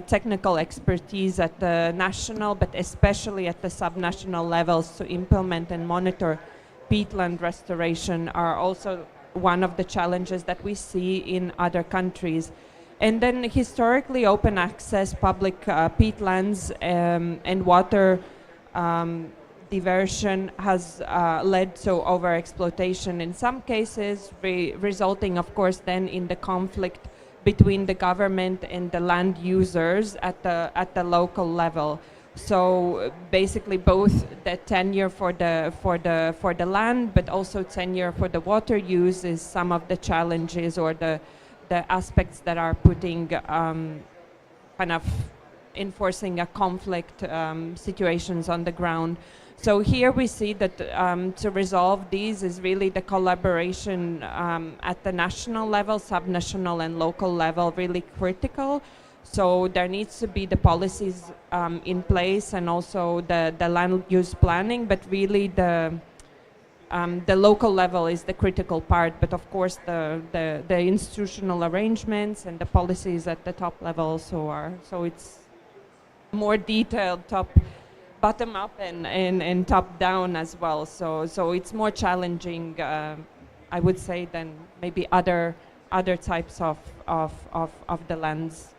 technical expertise at the national, but especially at the subnational levels to implement and monitor peatland restoration are also one of the challenges that we see in other countries. And then historically open access public peatlands and water diversion has led to overexploitation in some cases, resulting of course then in the conflict between the government and the land users at the local level. So basically both the tenure for the land, but also tenure for the water use is some of the challenges or the aspects that are putting kind of enforcing a conflict situations on the ground. So here we see that to resolve these is really the collaboration at the national level, subnational and local level really critical. So there needs to be the policies in place and also the land use planning, but really the local level is the critical part, but of course the institutional arrangements and the policies at the top level also are. So it's more detailed bottom up and top down as well. So it's more challenging, I would say, than maybe other types of the lands.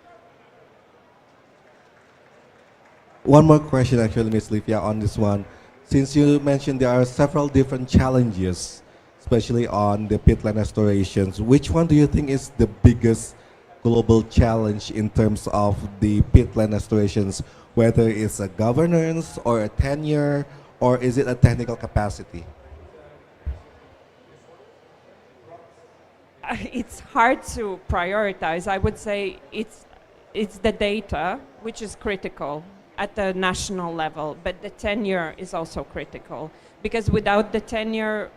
One more question actually, Ms. Livia, on this one. Since you mentioned there are several different challenges, especially on the peatland restorations, which one do you think is the biggest global challenge in terms of the peatland restorations, whether it's a governance or a tenure, or is it a technical capacity? It's hard to prioritize. I would say it's the data, which is critical at the national level, but the tenure is also critical, because without the tenure,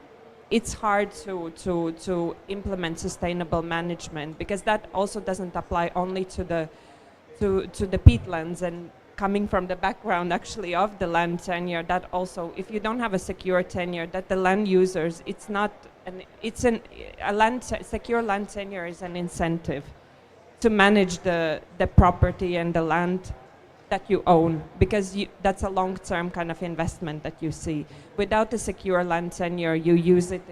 it's hard to implement sustainable management, because that also doesn't apply only to the peatlands. And coming from the background actually of the land tenure, that also, if you don't have a secure tenure, that the land users, secure land tenure is an incentive to manage the property and the land that you own, because that's a long-term kind of investment that you see. Without a secure land tenure, you use it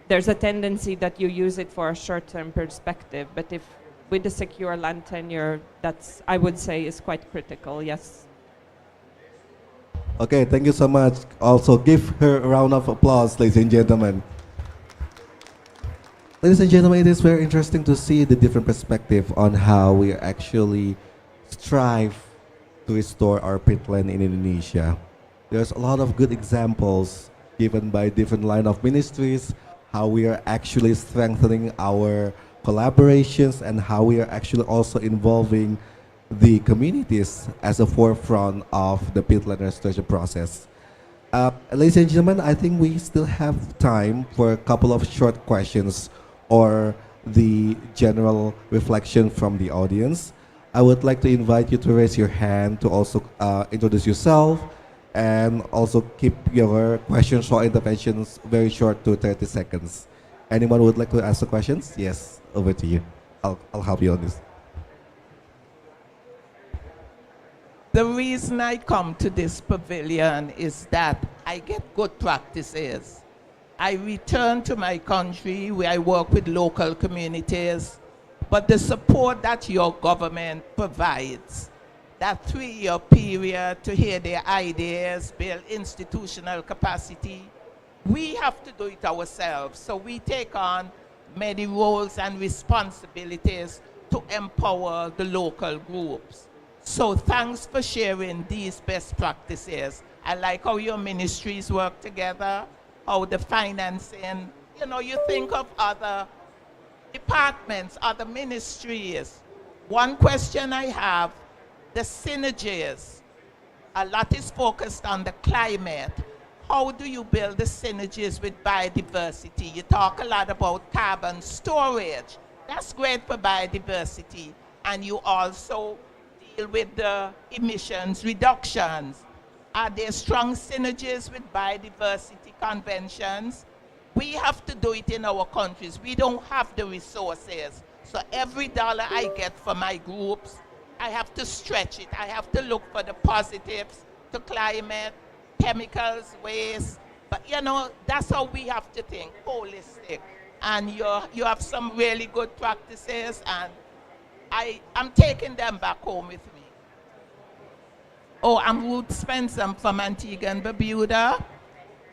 there's a tendency that you use it for a short-term perspective, but if with the secure land tenure, that's, I would say, is quite critical, yes. Okay, thank you so much. Also, give her a round of applause, ladies and gentlemen. Ladies and gentlemen, it is very interesting to see the different perspective on how we actually strive to restore our peatland in Indonesia. There's a lot of good examples given by different line of ministries, how we are actually strengthening our collaborations and how we are actually also involving the communities as a forefront of the peatland restoration process. Ladies and gentlemen, I think we still have time for a couple of short questions or the general reflection from the audience. I would like to invite you to raise your hand to also introduce yourself and also keep your questions or interventions very short to 30 seconds. Anyone would like to ask the questions? Yes, over to you. I'll help you on this. The reason I come to this pavilion is that I get good practices. I return to my country where I work with local communities, but the support that your government provides, that 3-year period to hear their ideas, build institutional capacity, we have to do it ourselves. So we take on many roles and responsibilities to empower the local groups. So thanks for sharing these best practices. I like how your ministries work together, how the financing, you think of other departments, other ministries. One question I have, the synergies. A lot is focused on the climate. How do you build the synergies with biodiversity? You talk a lot about carbon storage. That's great for biodiversity. And you also deal with the emissions reductions. Are there strong synergies with biodiversity conventions? We have to do it in our countries. We don't have the resources. So every dollar I get from my groups, I have to stretch it. I have to look for the positives to climate, chemicals, waste. But that's how we have to think, holistic. And you have some really good practices, and I'm taking them back home with me. Oh, I'm Ruth Spencer from Antigua and Barbuda.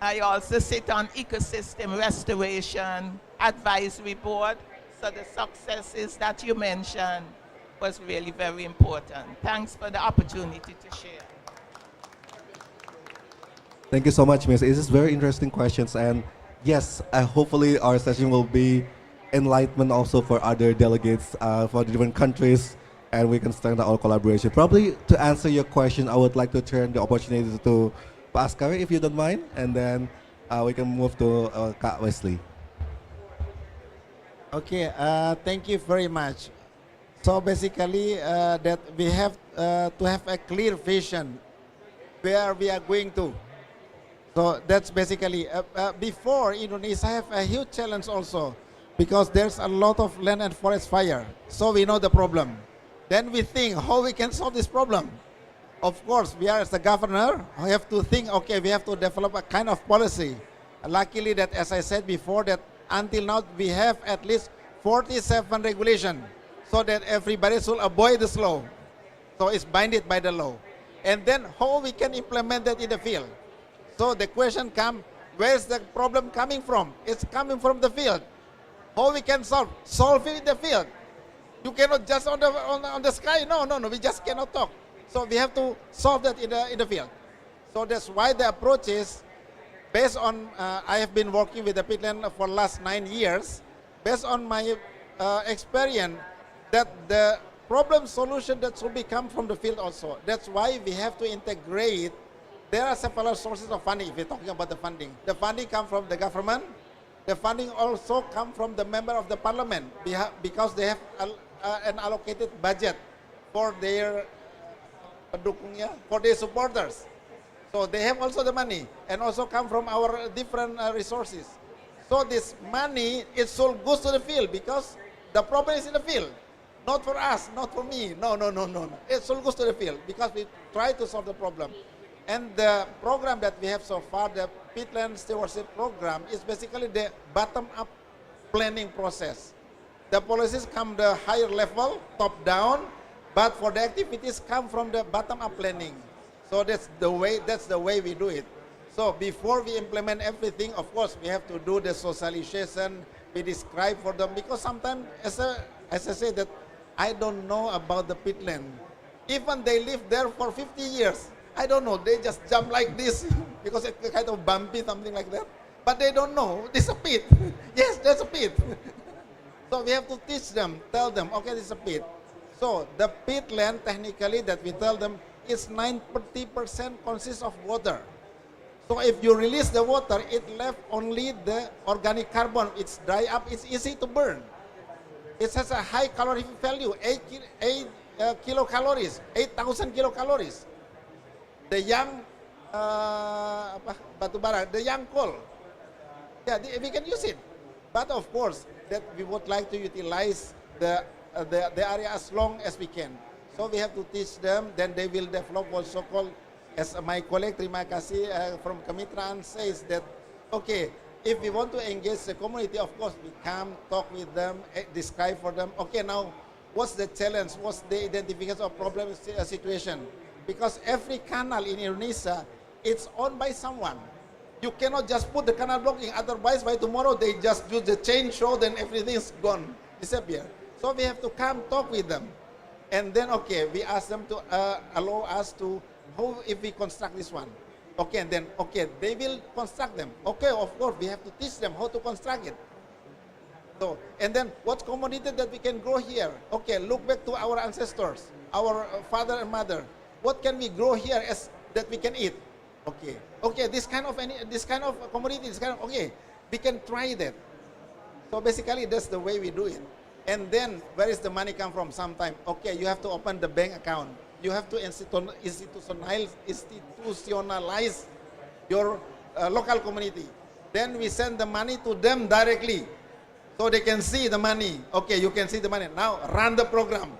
I also sit on Ecosystem Restoration Advisory Board. So the successes that you mentioned was really very important. Thanks for the opportunity to share. Thank you so much, Miss. This is very interesting questions, and yes, hopefully our session will be enlightenment also for other delegates for the different countries, and we can strengthen our collaboration. Probably to answer your question, I would like to turn the opportunity to Pascal, if you don't mind, and then we can move to Kak Wesley. Okay, thank you very much. So basically, that we have to have a clear vision where we are going to. So that's basically, before Indonesia have a huge challenge also, because there's a lot of land and forest fire. So we know the problem. Then we think how we can solve this problem. Of course, we are as the governor, we have to think, okay, we have to develop a kind of policy. Luckily that, as I said before, that until now we have at least 47 regulations, so that everybody should avoid the law. So it's binded by the law. And then how we can implement that in the field. So the question comes, where's the problem coming from? It's coming from the field. How we can solve it in the field? You cannot just on the sky. No, we just cannot talk. So we have to solve that in the field. So that's why the approach is based on, I have been working with the peatland for the last 9 years, based on my experience that the problem solution that should be come from the field also. That's why we have to integrate there are several sources of funding. If we're talking about the funding comes from the government. The funding also comes from the member of the parliament because they have an allocated budget for their pendukungnya, for their supporters. So they have also the money and also come from our different resources. So this money, it all goes to the field because the problem is in the field. Not for us, not for me. No. It all goes to the field because we try to solve the problem. And the program that we have so far, the Peatland Stewardship Program, is basically the bottom-up planning process. The policies come the higher level, top-down, but for the activities come from the bottom-up planning. So that's the way we do it. So before we implement everything, of course, we have to do the socialization, we describe for them, because sometimes, as I say, that I don't know about the peatland. Even they live there for 50 years, I don't know, they just jump like this, because it's kind of bumpy, something like that. But they don't know, this is a pit. Yes, that's a pit. So we have to teach them, tell them, okay, this is a pit. So the peatland, technically, that we tell them, is 90% consists of water. So if you release the water, it left only the organic carbon. It's dry up, it's easy to burn. It has a high calorific value, 8 kilocalories, 8,000 kilocalories. The young batu bara, the young coal, yeah, we can use it. But of course, that we would like to utilize the area as long as we can. So we have to teach them, then they will develop what so-called, as my colleague Terima Kasih from Kemitraan says that, okay, if we want to engage the community, of course, we come, talk with them, describe for them, okay, now, what's the challenge, what's the identification of problem situation? Because every canal in Indonesia, it's owned by someone. You cannot just put the canal blocking, otherwise by tomorrow they just do the chain show, then everything is gone, disappear. So we have to come talk with them. And then, okay, we ask them to allow us to, how if we construct this one? Okay, and then, okay, they will construct them. Okay, of course, we have to teach them how to construct it. So, and then, what commodity that we can grow here? Okay, look back to our ancestors, our father and mother. What can we grow here as that we can eat? Okay, okay, this kind of commodity, okay, we can try that. So basically, that's the way we do it. And then, where is the money come from? Sometime, okay, you have to open the bank account. You have to institutionalize your local community. Then we send the money to them directly, so they can see the money. Okay, you can see the money. Now, run the program.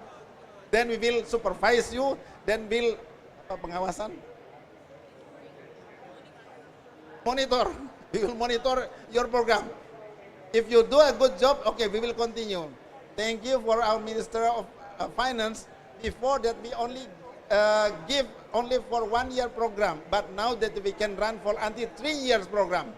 Then we will supervise you. Then we'll pengawasan, monitor. We will monitor your program. If you do a good job, okay, we will continue. Thank you for our Minister of Finance. Before that, we only give only for 1 year program, but now that we can run for until 3 years program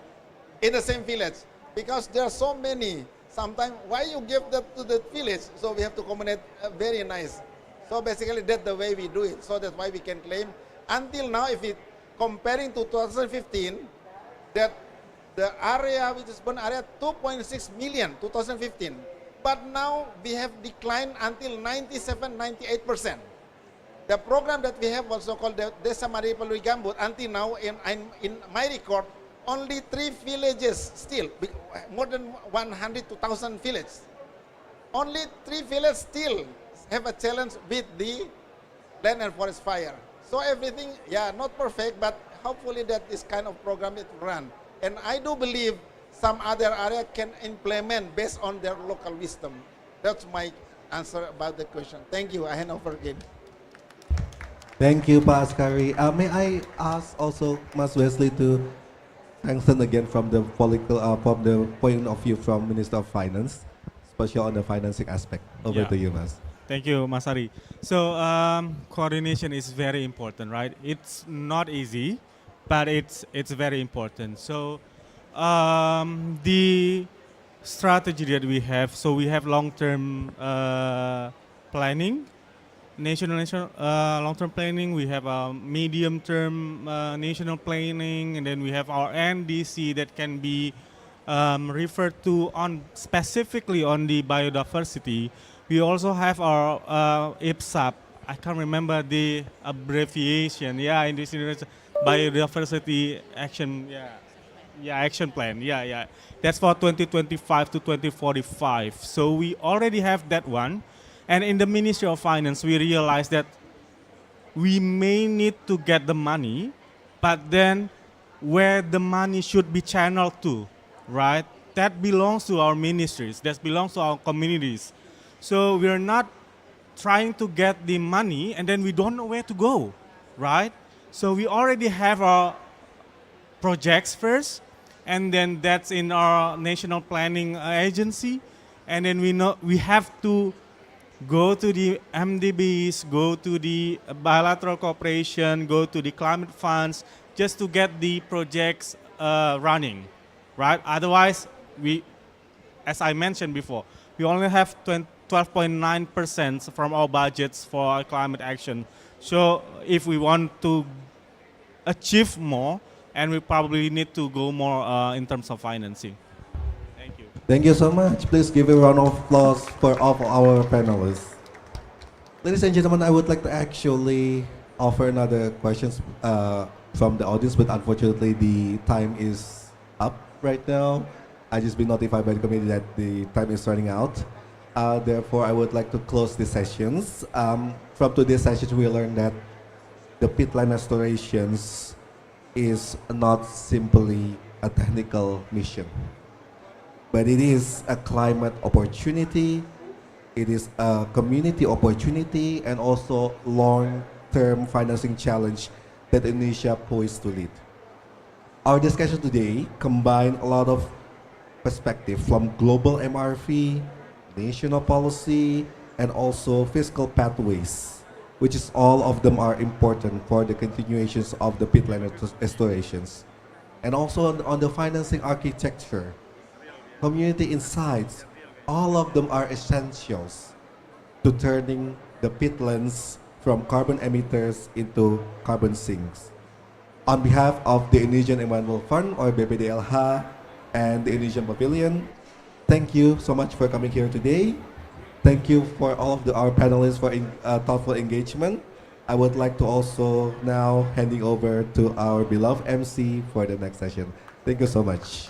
in the same village, because there are so many. Sometimes, why you give that to the village? So we have to combine very nice. So basically, that's the way we do it. So that's why we can claim. Until now, if we comparing to 2015, that the area which is burned area 2.6 million 2015. But now we have declined until 97-98%. The program that we have also called the Desa Maripalui Gambut, until now in my record, only 3 villages still, more than 100 to 1,000 villages. Only 3 villages still have a challenge with the land and forest fire. So everything, yeah, not perfect, but hopefully that this kind of program is run. And I do believe some other area can implement based on their local wisdom. That's my answer about the question. Thank you. I hand over again. Thank you, Pak Askari. May I ask also Mas Wesley to strengthen again from the political, from the point of view from Minister of Finance, especially on the financing aspect. Over to you, Mas. Thank you, Masari. So coordination is very important, right? It's not easy, but it's very important. So the strategy that we have, so we have long-term planning, national long-term planning, we have a medium-term national planning, and then we have our NDC that can be referred to on specifically on the biodiversity. We also have our IPSAP. I can't remember the abbreviation. Yeah, in this biodiversity action, action plan. That's for 2025 to 2045. So we already have that one. And in the Ministry of Finance, we realized that we may need to get the money, but then where the money should be channeled to, right? That belongs to our ministries, that belongs to our communities. So we're not trying to get the money and then we don't know where to go, right? So we already have our projects first, and then that's in our national planning agency, and then we know we have to go to the MDBs, go to the bilateral cooperation, go to the climate funds, just to get the projects running, right? Otherwise, as I mentioned before, we only have 12.9% from our budgets for our climate action. So if we want to achieve more, and we probably need to go more in terms of financing. Thank you. Thank you so much. Please give a round of applause for all of our panelists. Ladies and gentlemen, I would like to actually offer another questions from the audience, but unfortunately the time is up right now. I just been notified by the committee that the time is running out. Therefore, I would like to close the sessions. From today's session, we learned that the peatland restorations is not simply a technical mission, but it is a climate opportunity, it is a community opportunity, and also long-term financing challenge that Indonesia poised to lead. Our discussion today combined a lot of perspective from global MRV, national policy, and also fiscal pathways, which is all of them are important for the continuations of the peatland restorations. And also on the financing architecture, community insights, all of them are essentials to turning the peatlands from carbon emitters into carbon sinks. On behalf of the Indonesian Environmental Fund, or BPDLH, and the Indonesian Pavilion, thank you so much for coming here today. Thank you for all of our panelists for thoughtful engagement. I would like to also now handing over to our beloved MC for the next session. Thank you so much.